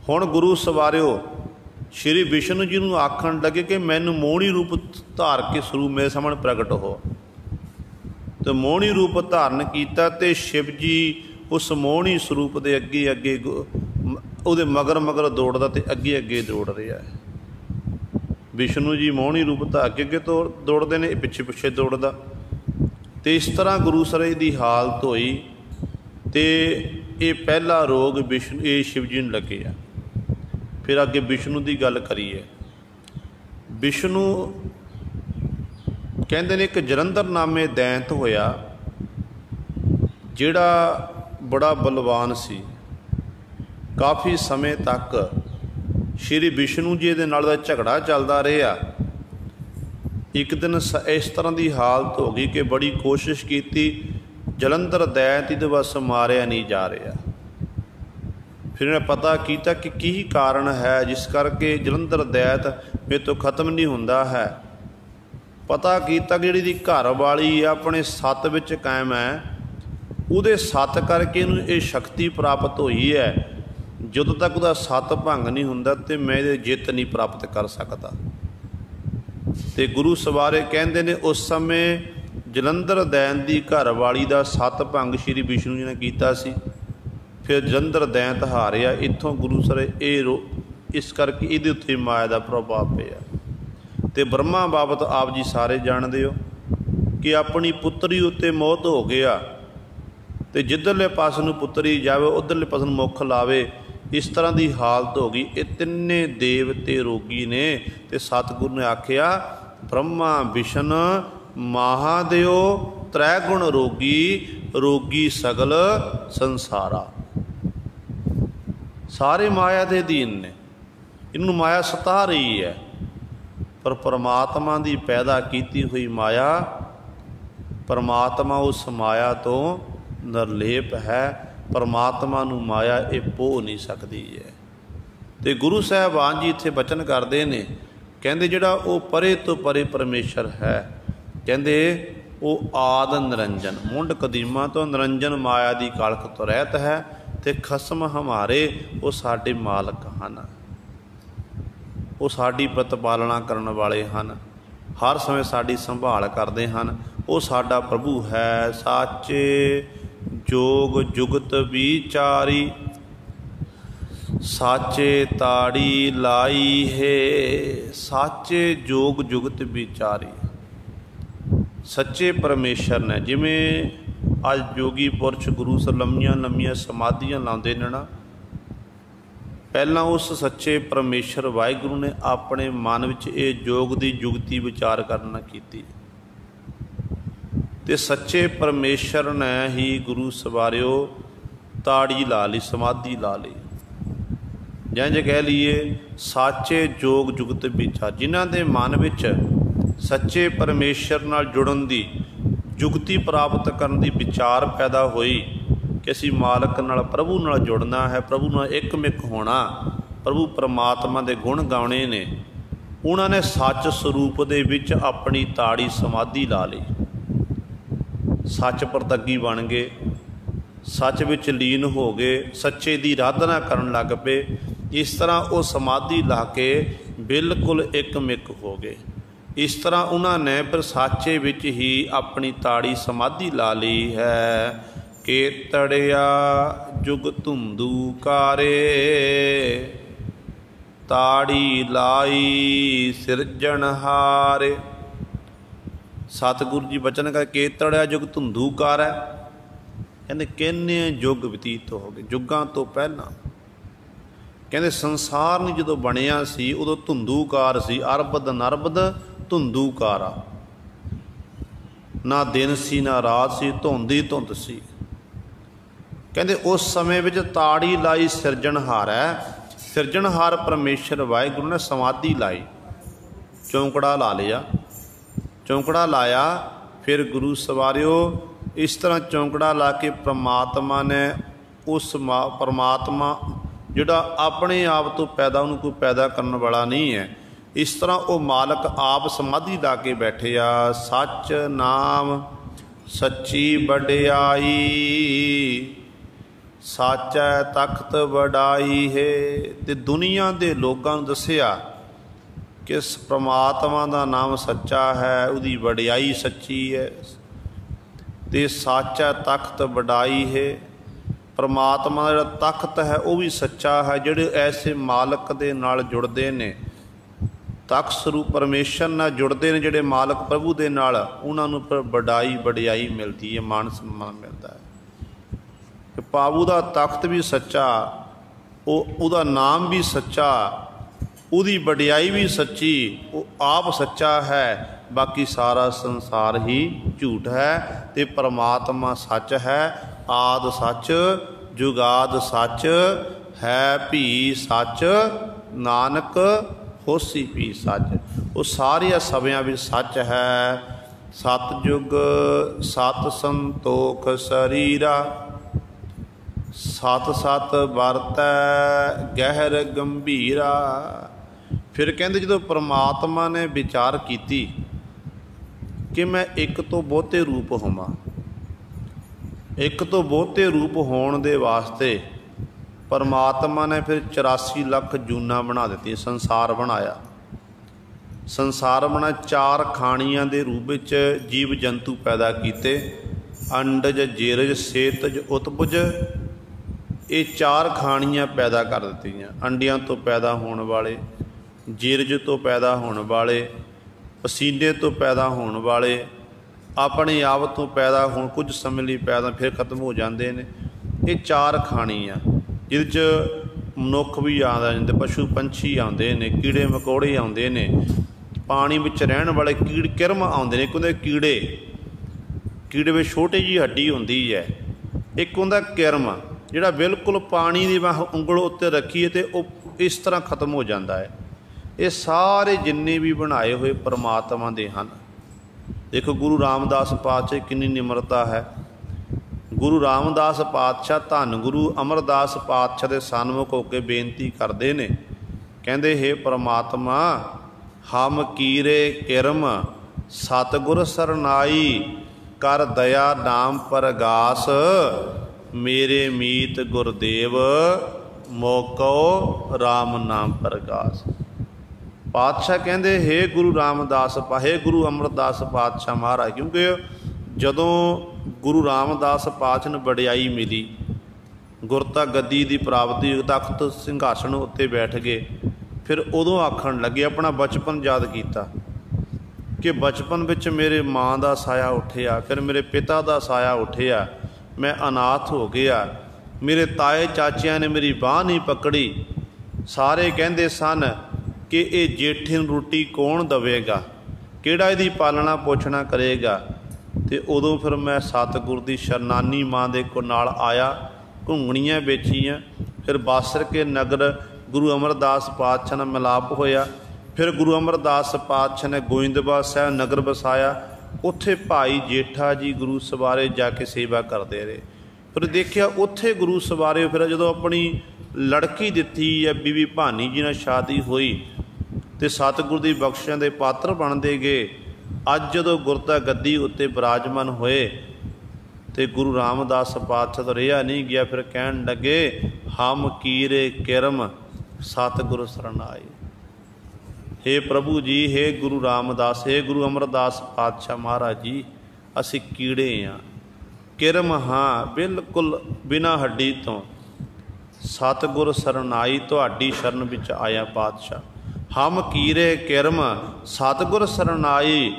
ਹੁਣ ਗੁਰੂ ਸਵਾਰਿਓ ਸ਼੍ਰੀ ਵਿਸ਼ਨੂੰ ਜੀ ਨੂੰ ਆਖਣ ਲੱਗੇ ਕਿ ਮੈਨੂੰ ਮੋਹਣੀ ਰੂਪ ਧਾਰ ਕੇ ਸਰੂਪ ਮੇਰੇ ਸਾਹਮਣੇ ਪ੍ਰਗਟ ਹੋ। ਅਤੇ ਮੋਹਣੀ ਰੂਪ ਧਾਰਨ ਕੀਤਾ ਅਤੇ ਸ਼ਿਵ ਜੀ ਉਸ ਮੋਹਣੀ ਸਰੂਪ ਦੇ ਅੱਗੇ ਅੱਗੇ ਉਹਦੇ ਮਗਰ ਮਗਰ ਦੌੜਦਾ ਅਤੇ ਅੱਗੇ ਅੱਗੇ ਦੌੜ ਰਿਹਾ ਹੈ। ਵਿਸ਼ਨੂੰ ਜੀ ਮੋਹਣੀ ਰੂਪ ਧਾਰ ਕੇ ਅੱਗੇ ਦੌੜਦੇ ਨੇ, ਇਹ ਪਿੱਛੇ ਪਿੱਛੇ ਦੌੜਦਾ। ਅਤੇ ਇਸ ਤਰ੍ਹਾਂ ਗੁਰੂ ਸਰੇ ਦੀ ਹਾਲਤ ਹੋਈ। ਅਤੇ ਇਹ ਪਹਿਲਾ ਰੋਗ ਇਹ ਸ਼ਿਵ ਜੀ ਨੂੰ ਲੱਗਿਆ। ਫਿਰ ਅੱਗੇ ਵਿਸ਼ਨੂੰ ਦੀ ਗੱਲ ਕਰੀਏ। ਵਿਸ਼ਨੂੰ ਕਹਿੰਦੇ ਨੇ ਇੱਕ ਜਲੰਧਰ ਨਾਮੇ ਦੈਂਤ ਹੋਇਆ, ਜਿਹੜਾ ਬੜਾ ਬਲਵਾਨ ਸੀ। ਕਾਫੀ ਸਮੇਂ ਤੱਕ ਸ਼੍ਰੀ ਵਿਸ਼ਨੂੰ ਜੀ ਦੇ ਨਾਲ ਦਾ ਝਗੜਾ ਚੱਲਦਾ ਰਿਹਾ। ਇੱਕ ਦਿਨ ਇਸ ਤਰ੍ਹਾਂ ਦੀ ਹਾਲਤ ਹੋ ਗਈ ਕਿ ਬੜੀ ਕੋਸ਼ਿਸ਼ ਕੀਤੀ, ਜਲੰਧਰ ਦੈਂਤ ਇਹਦੇ ਬਸ ਮਾਰਿਆ ਨਹੀਂ ਜਾ ਰਿਹਾ। ਫਿਰ ਇਹਨੇ ਪਤਾ ਕੀਤਾ ਕਿ ਕੀ ਕਾਰਨ ਹੈ ਜਿਸ ਕਰਕੇ ਜਲੰਧਰ ਦੈਂਤ ਮੇਰੇ ਤੋਂ ਖਤਮ ਨਹੀਂ ਹੁੰਦਾ ਹੈ। ਪਤਾ ਕੀਤਾ ਕਿ ਜਿਹੜੀ ਦੀ ਘਰ ਵਾਲੀ ਆਪਣੇ ਸੱਤ ਵਿੱਚ ਕਾਇਮ ਹੈ, ਉਹਦੇ ਸੱਤ ਕਰਕੇ ਇਹਨੂੰ ਇਹ ਸ਼ਕਤੀ ਪ੍ਰਾਪਤ ਹੋਈ ਹੈ। ਜਦੋਂ ਤੱਕ ਉਹਦਾ ਸੱਤ ਭੰਗ ਨਹੀਂ ਹੁੰਦਾ ਅਤੇ ਮੈਂ ਇਹਦੇ ਜਿੱਤ ਨਹੀਂ ਪ੍ਰਾਪਤ ਕਰ ਸਕਦਾ। ਅਤੇ ਗੁਰੂ ਸਵਾਰੇ ਕਹਿੰਦੇ ਨੇ ਉਸ ਸਮੇਂ ਜਲੰਧਰ ਦੈਂਤ ਦੀ ਘਰ ਵਾਲੀ ਦਾ ਸੱਤ ਭੰਗ ਸ਼੍ਰੀ ਵਿਸ਼ਨੂੰ ਜੀ ਨੇ ਕੀਤਾ ਸੀ। ਫਿਰ ਜਲੰਧਰ ਦੈਂਤ ਹਾਰਿਆ। ਇੱਥੋਂ ਗੁਰੂ ਸਰ ਇਸ ਕਰਕੇ ਇਹਦੇ ਉੱਤੇ ਮਾਇਆ ਦਾ ਪ੍ਰਭਾਵ ਪਿਆ। ਅਤੇ ਬ੍ਰਹਮਾ ਬਾਬਤ ਆਪ ਜੀ ਸਾਰੇ ਜਾਣਦੇ ਹੋ ਕਿ ਆਪਣੀ ਪੁੱਤਰੀ ਉੱਤੇ ਮੋਹਿਤ ਹੋ ਗਿਆ, ਅਤੇ ਜਿੱਧਰਲੇ ਪਾਸੇ ਨੂੰ ਪੁੱਤਰੀ ਜਾਵੇ ਉੱਧਰਲੇ ਪਾਸੇ ਨੂੰ ਮੁੱਖ ਲਾਵੇ। ਇਸ ਤਰ੍ਹਾਂ ਦੀ ਹਾਲਤ ਹੋ ਗਈ। ਇਹ ਤਿੰਨੇ ਦੇਵਤੇ ਰੋਗੀ ਨੇ। ਅਤੇ ਸਤਿਗੁਰੂ ਨੇ ਆਖਿਆ ਬ੍ਰਹਮਾ ਵਿਸ਼ਨ ਮਹਾਦੇਵ ਤ੍ਰੈ ਗੁਣ ਰੋਗੀ, ਰੋਗੀ ਸਗਲ ਸੰਸਾਰਾ। ਸਾਰੇ ਮਾਇਆ ਦੇ ਅਧੀਨ ਨੇ, ਇਹਨੂੰ ਮਾਇਆ ਸਤਾ ਰਹੀ ਹੈ। ਪਰ ਪਰਮਾਤਮਾ ਦੀ ਪੈਦਾ ਕੀਤੀ ਹੋਈ ਮਾਇਆ, ਪਰਮਾਤਮਾ ਉਸ ਮਾਇਆ ਤੋਂ ਨਿਰਲੇਪ ਹੈ। ਪਰਮਾਤਮਾ ਨੂੰ ਮਾਇਆ ਇਹ ਪੋਹ ਨਹੀਂ ਸਕਦੀ ਹੈ। ਅਤੇ ਗੁਰੂ ਸਾਹਿਬਾਨ ਜੀ ਇੱਥੇ ਬਚਨ ਕਰਦੇ ਨੇ, ਕਹਿੰਦੇ ਜਿਹੜਾ ਉਹ ਪਰੇ ਤੋਂ ਪਰੇ ਪਰਮੇਸ਼ਰ ਹੈ, ਕਹਿੰਦੇ ਉਹ ਆਦ ਨਿਰੰਜਨ, ਮੁੰਡ ਕਦੀਮਾ ਤੋਂ ਨਿਰੰਜਨ ਮਾਇਆ ਦੀ ਕਾਲਖ ਤੋਂ ਰਹਿਤ ਹੈ। ਅਤੇ ਖਸਮ ਹਮਾਰੇ ਉਹ ਸਾਡੇ ਮਾਲਕ ਹਨ, ਉਹ ਸਾਡੀ ਪ੍ਰਤਪਾਲਣਾ ਕਰਨ ਵਾਲੇ ਹਨ, ਹਰ ਸਮੇਂ ਸਾਡੀ ਸੰਭਾਲ ਕਰਦੇ ਹਨ। ਉਹ ਸਾਡਾ ਪ੍ਰਭੂ ਹੈ। ਸਾਚੇ ਜੋਗ ਜੁਗਤ ਵਿਚਾਰੀ, साचे ताड़ी लाई है, साचे जोग जुगत विचारी। सच्चे परमेश्वर ने, जिमें अज जोगी पुरश गुरु सर लम्मियां लम्मियां समाधियां लाते ने ना, पहला उस सच्चे परमेश्वर वाहिगुरू ने अपने मन विच ये जोग की जुगती विचार करना की, ते सच्चे परमेश्वर ने ही गुरु सवारियो ताड़ी ला ली, समाधि ला ली। जंज कह लीए साचे जोग जुगत विचार, जिन्हां दे मन विच सच्चे परमेश्वर नाल जुड़न दी, जुगती प्राप्त करन दी विचार पैदा होई कि असीं मालक नाल, प्रभु नाल जुड़ना है, प्रभु नाल एकमिक होना, प्रभु परमात्मा दे गुण गाउने ने। उन्हां ने सच स्वरूप दे विच अपनी ताड़ी समाधि ला लई, सच प्रतगी बन गए, सच विच लीन हो गए, सच्चे दी आराधना करन लग पे। इस तरह वो समाधि ला के बिल्कुल एकमिक हो गए। इस तरह उन्होंने फिर साचे विच ही अपनी ताड़ी समाधि ला ली है कि तड़िया जुग धुंधू कारे, ताड़ी लाई सिरजनहारे। सतगुरु जी बचन कर के तड़िया जुग धुंधू कार है, कहते किन्ने युग बतीत हो गए, युगां तो पहला। कहते संसार नहीं जो बनिया सी उदों धुंधूकार सी, अरबद नरबद धुंधूकारा, ना दिन सी ना रात सी, धुंध ही धुंध सी। कहते उस समय विच ताड़ी लाई सिरजनहार है, सिरजनहार परमेश्वर वाहिगुरू ने समाधि लाई, चौंकड़ा ला लिया, चौंकड़ा लाया। फिर गुरु सवारियो इस तरह चौंकड़ा ला के परमात्मा ने उस परमात्मा जिहड़ा अपने आप तो पैदा, उन्होंने कोई पैदा करने वाला नहीं है, इस तरह वो मालक आप समाधि ला के बैठे आ। सच नाम सच्ची वडियाई, साचा तख्त वडाई है। ते दुनिया के लोगों को दसिया कि परमात्मा का नाम सच्चा है, उसकी वडियाई सच्ची है, ते साचा तख्त वडाई है। परमात्मा का तख्त है वह भी सच्चा है, जिहड़े ऐसे मालक दे नाल जुड़दे ने, तख्त स्वरूप परमेश्वर नाल जुड़दे ने, जिहड़े मालक प्रभु दे नाल, उन्हां नूं वडाई वडियाई मिलती है, मान सम्मान मिलता है। पाबू दा तख्त भी सच्चा, उहदा नाम भी सच्चा, उहदी वडियाई भी सच्ची, वो आप सच्चा है, बाकी सारा संसार ही झूठ है। ते परमात्मा सच है, आद सच जुगाद सच है, भी सच नानक होसी भी सच। वो सारिया सभ्यां भी सच है। सतयुग सत संतोख शरीरा, सत सत वरतै गहर गंभीरा। फिर कहते जो परमात्मा ने विचार की कि मैं एक तो बहुते रूप होवां, एक तो बहुते रूप होने दे वास्ते परमात्मा ने फिर 84 लाख जूना बना दी, संसार बनाया। संसार बना 4 खाणियां दे रूप विच जीव जंतु पैदा किए, अंडज जेरज सेतज उत्पुज। ये 4 खाणियां पैदा कर दित्तियां, अंडियां तो पैदा होने वाले, जीरज तो पैदा होने वाले, पसीने तो पैदा होने वाले, अपने आप तो पैदा हो कुछ समय लिए पैदा फिर खत्म हो जाते हैं। ये 4 खाणियां जिहदे मनुख भी आंदा जांदे, पशु पंछी आउंदे ने, कीड़े मकोड़े आउंदे ने, पानी विच रहण वाले कीड़ किरम आउंदे ने। एक हुंदे कीड़े, कीड़े में छोटी जी हड्डी हुंदी है, एक हुंदा किरम जिहड़ा बिल्कुल पानी दी उंगल उत्ते रखीए ते वो इस तरह खत्म हो जाता है। ये सारे जिन्ने भी बनाए हुए परमात्मा दे हन। देखो गुरु रामदास पातशाह कितनी निमरता है। गुरु रामदास पातशाह धन गुरु अमरदास पातशाह के सन्मुख होकर बेनती करते ने, कहते हे परमात्मा हम कीरे किरम सतगुर सरनाई, कर दया नाम परगास, मेरे मीत गुरदेव मोको राम नाम परगास। पातशाह कहते हे गुरु रामदास हे गुरु अमरदास पातशाह महाराज, क्योंकि जदों गुरु रामदास पातशाह नूं वडियाई मिली ਗੁਰਤਾ ਗੱਦੀ ਦੀ ਪ੍ਰਾਪਤੀ, ਤਖਤ ਸਿੰਘਾਸਣ ਉੱਤੇ ਬੈਠ ਗਏ। ਫਿਰ ਉਦੋਂ ਆਖਣ ਲੱਗੇ, ਆਪਣਾ ਬਚਪਨ ਯਾਦ ਕੀਤਾ ਕਿ ਬਚਪਨ ਵਿੱਚ ਮੇਰੇ ਮਾਂ ਦਾ ਸਾਇਆ ਉੱਠਿਆ, ਫਿਰ ਮੇਰੇ ਪਿਤਾ ਦਾ ਸਾਇਆ ਉੱਠਿਆ, ਮੈਂ ਅਨਾਥ ਹੋ ਗਿਆ। ਮੇਰੇ ਤਾਏ ਚਾਚਿਆਂ ਨੇ ਮੇਰੀ ਬਾਂਹ ਨਹੀਂ ਪਕੜੀ। ਸਾਰੇ ਕਹਿੰਦੇ ਸਨ ਕਿ ਇਹ ਜੇਠੇ ਨੂੰ ਰੋਟੀ ਕੌਣ ਦੇਵੇਗਾ, ਕਿਹੜਾ ਇਹਦੀ ਪਾਲਣਾ ਪੋਸ਼ਣਾ ਕਰੇਗਾ। ਅਤੇ ਉਦੋਂ ਫਿਰ ਮੈਂ ਸਤਿਗੁਰ ਦੀ ਸ਼ਰਨਾਨੀ ਮਾਂ ਦੇ ਕੋਲ ਨਾਲ ਆਇਆ, ਘੁੰਗਣੀਆਂ ਵੇਚੀਆਂ। ਫਿਰ ਬਾਸਰ ਕੇ ਨਗਰ ਗੁਰੂ ਅਮਰਦਾਸ ਪਾਤਸ਼ਾਹ ਨਾਲ ਮਿਲਾਪ ਹੋਇਆ। ਫਿਰ ਗੁਰੂ ਅਮਰਦਾਸ ਪਾਤਸ਼ਾਹ ਨੇ ਗੋਇੰਦਵਾਲ ਸਾਹਿਬ ਨਗਰ ਵਸਾਇਆ। ਉੱਥੇ ਭਾਈ ਜੇਠਾ ਜੀ ਗੁਰੂ ਸਵਾਰੇ ਜਾ ਕੇ ਸੇਵਾ ਕਰਦੇ ਰਹੇ। ਫਿਰ ਦੇਖਿਆ ਉੱਥੇ ਗੁਰੂ ਸਵਾਰੇ ਫਿਰ ਜਦੋਂ ਆਪਣੀ ਲੜਕੀ ਦਿੱਤੀ ਹੈ ਬੀਬੀ ਭਾਨੀ ਜੀ ਨਾਲ ਸ਼ਾਦੀ ਹੋਈ ਅਤੇ ਸਤਿਗੁਰ ਦੀ ਬਖਸ਼ਿਸ਼ਾਂ ਦੇ ਪਾਤਰ ਬਣਦੇ ਗਏ। ਅੱਜ ਜਦੋਂ ਗੁਰਤਾ ਗੱਦੀ ਉੱਤੇ ਬਿਰਾਜਮਾਨ ਹੋਏ ਅਤੇ ਗੁਰੂ ਰਾਮਦਾਸ ਪਾਤਸ਼ਾਹ ਤੋਂ ਰਿਹਾ ਨਹੀਂ ਗਿਆ। ਫਿਰ ਕਹਿਣ ਲੱਗੇ, ਹਮ ਕੀਰੇ ਕਿਰਮ ਸਤਿਗੁਰ ਸਰਨਾਏ। ਹੇ ਪ੍ਰਭੂ ਜੀ, ਹੇ ਗੁਰੂ ਰਾਮਦਾਸ, ਹੇ ਗੁਰੂ ਅਮਰਦਾਸ ਪਾਤਸ਼ਾਹ ਮਹਾਰਾਜ ਜੀ, ਅਸੀਂ ਕੀੜੇ ਹਾਂ, ਕਿਰਮ ਹਾਂ, ਬਿਲਕੁਲ ਬਿਨਾਂ ਹੱਡੀ ਤੋਂ। ਸਤਿਗੁਰ ਸਰਨਾਈ, ਤੁਹਾਡੀ ਸ਼ਰਨ ਵਿੱਚ ਆਇਆ ਪਾਤਸ਼ਾਹ। ਹਮ ਕੀਰੇ ਕਿਰਮ ਸਤਿਗੁਰ ਸਰਨਾਈ,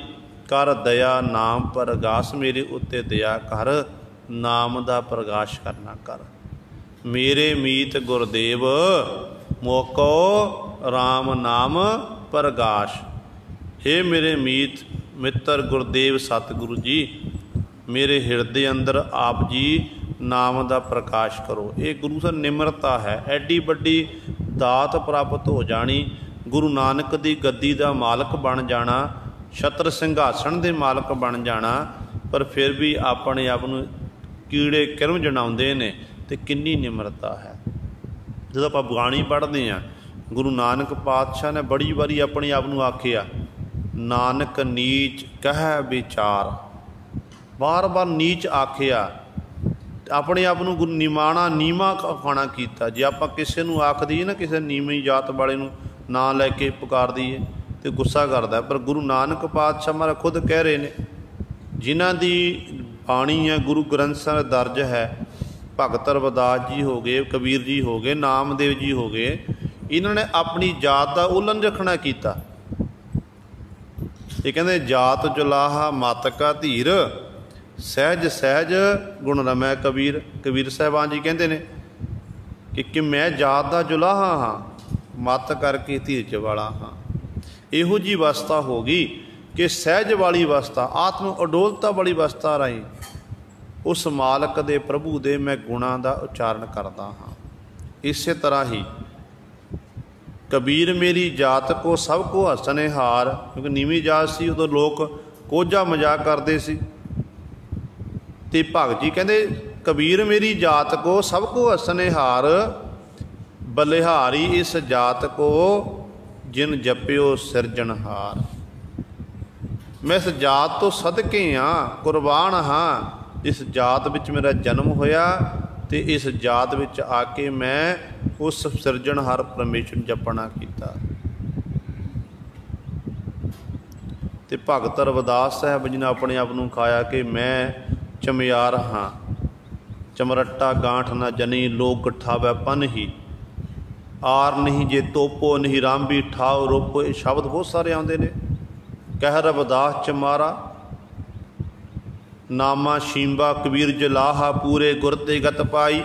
ਕਰ ਦਇਆ ਨਾਮ ਪ੍ਰਗਾਸ। ਮੇਰੇ ਉੱਤੇ ਦਇਆ ਕਰ, ਨਾਮ ਦਾ ਪ੍ਰਗਾਸ਼ ਕਰਨਾ ਕਰ। ਮੇਰੇ ਮੀਤ ਗੁਰਦੇਵ ਮੋਕੋ ਰਾਮ ਨਾਮ ਪ੍ਰਗਾਸ਼। ਹੇ ਮੇਰੇ ਮੀਤ ਮਿੱਤਰ ਗੁਰਦੇਵ ਸਤਿਗੁਰੂ ਜੀ, ਮੇਰੇ ਹਿਰਦੇ ਅੰਦਰ ਆਪ ਜੀ ਨਾਮ ਦਾ ਪ੍ਰਕਾਸ਼ ਕਰੋ। ਇਹ ਗੁਰੂ ਸਾਹਿਬ ਨਿਮਰਤਾ ਹੈ। ਐਡੀ ਵੱਡੀ ਦਾਤ ਪ੍ਰਾਪਤ ਹੋ ਜਾਣੀ, ਗੁਰੂ ਨਾਨਕ ਦੀ ਗੱਦੀ ਦਾ ਮਾਲਕ ਬਣ ਜਾਣਾ, ਛਤਰ ਸਿੰਘਾਸਣ ਦੇ ਮਾਲਕ ਬਣ ਜਾਣਾ, ਪਰ ਫਿਰ ਵੀ ਆਪਣੇ ਆਪ ਨੂੰ ਕੀੜੇ ਕਿਰਮ ਜਣਾਉਂਦੇ ਨੇ। ਅਤੇ ਕਿੰਨੀ ਨਿਮਰਤਾ ਹੈ। ਜਦੋਂ ਆਪਾਂ ਬਾਣੀ ਪੜ੍ਹਦੇ ਹਾਂ, ਗੁਰੂ ਨਾਨਕ ਪਾਤਸ਼ਾਹ ਨੇ ਬੜੀ ਵਾਰੀ ਆਪਣੇ ਆਪ ਨੂੰ ਆਖਿਆ, ਨਾਨਕ ਨੀਚ ਕਹਿ ਵਿਚਾਰ। ਵਾਰ-ਵਾਰ ਨੀਚ ਆਖਿਆ, ਆਪਣੇ ਆਪ ਨੂੰ ਨਿਮਾਣਾ ਨੀਵਾਂ ਖਾਣਾ ਕੀਤਾ। ਜੇ ਆਪਾਂ ਕਿਸੇ ਨੂੰ ਆਖ ਦਈਏ ਨਾ, ਕਿਸੇ ਨੀਵੀਂ ਜਾਤ ਵਾਲੇ ਨੂੰ ਨਾਂ ਲੈ ਕੇ ਪੁਕਾਰ ਦਈਏ ਅਤੇ ਗੁੱਸਾ ਕਰਦਾ। ਪਰ ਗੁਰੂ ਨਾਨਕ ਪਾਤਸ਼ਾਹ ਮਹਾਰਾਜ ਖੁਦ ਕਹਿ ਰਹੇ ਨੇ, ਜਿਨ੍ਹਾਂ ਦੀ ਬਾਣੀ ਹੈ ਗੁਰੂ ਗ੍ਰੰਥ ਸਾਹਿਬ ਦਰਜ ਹੈ, ਭਗਤ ਰਵਿਦਾਸ ਜੀ ਹੋ ਗਏ, ਕਬੀਰ ਜੀ ਹੋ ਗਏ, ਨਾਮਦੇਵ ਜੀ ਹੋ ਗਏ, ਇਹਨਾਂ ਨੇ ਆਪਣੀ ਜਾਤ ਦਾ ਉਲੰਘਣ ਰੱਖਣਾ ਕੀਤਾ। ਇਹ ਕਹਿੰਦੇ, ਜਾਤ ਜੁਲਾਹਾ ਮਤ ਕਾ ਧੀਰ, ਸਹਿਜ ਸਹਿਜ ਗੁਣ ਰਮੈ ਕਬੀਰ। ਕਬੀਰ ਸਾਹਿਬਾਨ ਜੀ ਕਹਿੰਦੇ ਨੇ ਕਿ ਮੈਂ ਜਾਤ ਦਾ ਜੁਲਾਹਾ ਹਾਂ, ਮਤ ਕਰਕੇ ਧੀਰਜ ਵਾਲਾ ਹਾਂ। ਇਹੋ ਜਿਹੀ ਅਵਸਥਾ ਹੋ ਗਈ ਕਿ ਸਹਿਜ ਵਾਲੀ ਅਵਸਥਾ, ਆਤਮ ਅਡੋਲਤਾ ਵਾਲੀ ਅਵਸਥਾ ਰਾਹੀਂ ਉਸ ਮਾਲਕ ਦੇ ਪ੍ਰਭੂ ਦੇ ਮੈਂ ਗੁਣਾਂ ਦਾ ਉਚਾਰਨ ਕਰਦਾ ਹਾਂ। ਇਸੇ ਤਰ੍ਹਾਂ ਹੀ ਕਬੀਰ ਮੇਰੀ ਜਾਤ ਕੋ ਸਭ ਕੋ ਹੱਸਣੇ ਹਾਰ, ਕਿਉਂਕਿ ਨੀਵੀਂ ਜਾਤ ਸੀ, ਉਦੋਂ ਲੋਕ ਕੋਝਾ ਮਜ਼ਾਕ ਕਰਦੇ ਸੀ। ਅਤੇ ਭਗਤ ਜੀ ਕਹਿੰਦੇ, ਕਬੀਰ ਮੇਰੀ ਜਾਤ ਕੋ ਸਭ ਕੋ ਹੱਸਣੇ ਹਾਰ, ਬਲਿਹਾਰੀ ਇਸ ਜਾਤ ਕੋ ਜਿਨ ਜਪਿਓ ਸਿਰਜਣਹਾਰ। ਮੈਂ ਇਸ ਜਾਤ ਤੋਂ ਸਦਕੇ ਹਾਂ, ਕੁਰਬਾਨ ਹਾਂ। ਇਸ ਜਾਤ ਵਿੱਚ ਮੇਰਾ ਜਨਮ ਹੋਇਆ ਅਤੇ ਇਸ ਜਾਤ ਵਿੱਚ ਆ ਕੇ ਮੈਂ ਉਸ ਸਿਰਜਣਹਾਰ ਪਰਮੇਸ਼ਰ ਨੂੰ ਜਪਣਾ ਕੀਤਾ। ਅਤੇ ਭਗਤ ਰਵਿਦਾਸ ਸਾਹਿਬ ਜੀ ਨੇ ਆਪਣੇ ਆਪ ਨੂੰ ਖਾਇਆ ਕਿ ਮੈਂ ਚਮਿਆਰ ਹਾਂ, ਚਮਰੱਟਾ ਗਾਂਠ ਨਾ ਜਨੀ, ਲੋਕ ਠਾਵੈ ਪਨ ਹੀ, ਆਰ ਨਹੀਂ ਜੇ ਤੋਪੋ ਨਹੀਂ, ਰਾਮਬੀ ਠਾਓ ਰੋਪੋ। ਇਹ ਸ਼ਬਦ ਬਹੁਤ ਸਾਰੇ ਆਉਂਦੇ ਨੇ। ਕਹਿ ਰਵਿਦਾਸ ਚਮਾਰਾ, ਨਾਮਾ ਸ਼ੀਂਬਾ ਕਬੀਰ ਜਲਾਹਾ, ਪੂਰੇ ਗੁਰ ਤੇ ਗਤ ਪਾਈ।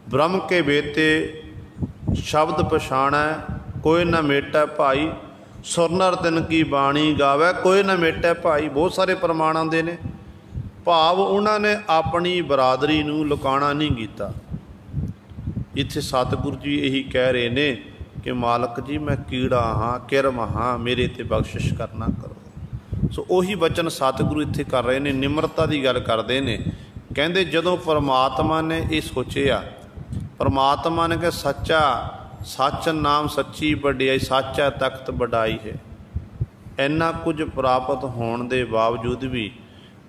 ਬ੍ਰਹਮ ਕੇ ਬੇਤੇ ਸ਼ਬਦ ਪਛਾਣੈ, ਕੋਈ ਨਾ ਮੇਟੈ ਭਾਈ। ਸੁਰ ਨਰ ਤਿਨ ਕੀ ਬਾਣੀ ਗਾਵੈ, ਕੋਈ ਨਾ ਮੇਟੈ ਭਾਈ। ਬਹੁਤ ਸਾਰੇ ਪ੍ਰਮਾਣ ਆਉਂਦੇ ਨੇ। ਭਾਵ ਉਹਨਾਂ ਨੇ ਆਪਣੀ ਬਰਾਦਰੀ ਨੂੰ ਲੁਕਾਉਣਾ ਨਹੀਂ ਕੀਤਾ। ਇੱਥੇ ਸਤਿਗੁਰੂ ਜੀ ਇਹੀ ਕਹਿ ਰਹੇ ਨੇ ਕਿ ਮਾਲਕ ਜੀ ਮੈਂ ਕੀੜਾ ਹਾਂ, ਕਿਰਮ ਹਾਂ, ਮੇਰੇ 'ਤੇ ਬਖਸ਼ਿਸ਼ ਕਰਨਾ ਕਰੋ। ਸੋ ਉਹੀ ਵਚਨ ਸਤਿਗੁਰੂ ਇੱਥੇ ਕਰ ਰਹੇ ਨੇ, ਨਿਮਰਤਾ ਦੀ ਗੱਲ ਕਰਦੇ ਨੇ। ਕਹਿੰਦੇ ਜਦੋਂ ਪਰਮਾਤਮਾ ਨੇ ਇਹ ਸੋਚਿਆ, ਪਰਮਾਤਮਾ ਨੇ ਕਿ ਸੱਚਾ ਸੱਚ ਨਾਮ ਸੱਚੀ ਵਡਿਆਈ, ਸਾਚਾ ਤਖਤ ਵਡਾਈ ਹੈ। ਇੰਨਾ ਕੁਝ ਪ੍ਰਾਪਤ ਹੋਣ ਦੇ ਬਾਵਜੂਦ ਵੀ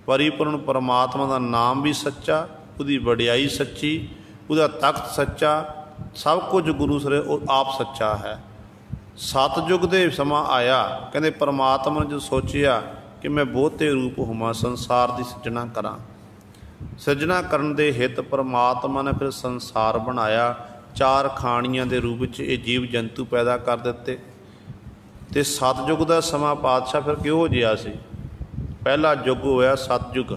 ਪਰਿਪੂਰਨ ਪਰਮਾਤਮਾ ਦਾ ਨਾਮ ਵੀ ਸੱਚਾ, ਉਹਦੀ ਵਡਿਆਈ ਸੱਚੀ, ਉਹਦਾ ਤਖਤ ਸੱਚਾ, ਸਭ ਕੁਝ ਗੁਰੂ ਸਰੇ ਉਹ ਆਪ ਸੱਚਾ ਹੈ। ਸਤਿਯੁਗ ਦੇ ਸਮਾਂ ਆਇਆ, ਕਹਿੰਦੇ ਪਰਮਾਤਮਾ ਨੇ ਜਦੋਂ ਸੋਚਿਆ ਕਿ ਮੈਂ ਬਹੁਤੇ ਰੂਪ ਹੋਵਾਂ, ਸੰਸਾਰ ਦੀ ਸਿਰਜਣਾ ਕਰਾਂ, ਸਿਰਜਣਾ ਕਰਨ ਦੇ ਹਿੱਤ ਪਰਮਾਤਮਾ ਨੇ ਫਿਰ ਸੰਸਾਰ ਬਣਾਇਆ। 4 ਖਾਣੀਆਂ ਦੇ ਰੂਪ ਵਿੱਚ ਇਹ ਜੀਵ ਜੰਤੂ ਪੈਦਾ ਕਰ ਦਿੱਤੇ। ਅਤੇ ਸਤਯੁਗ ਦਾ ਸਮਾਂ ਪਾਤਸ਼ਾਹ ਫਿਰ ਕਿਹੋ ਜਿਹਾ ਸੀ? ਪਹਿਲਾ ਯੁੱਗ ਹੋਇਆ ਸਤਯੁਗ।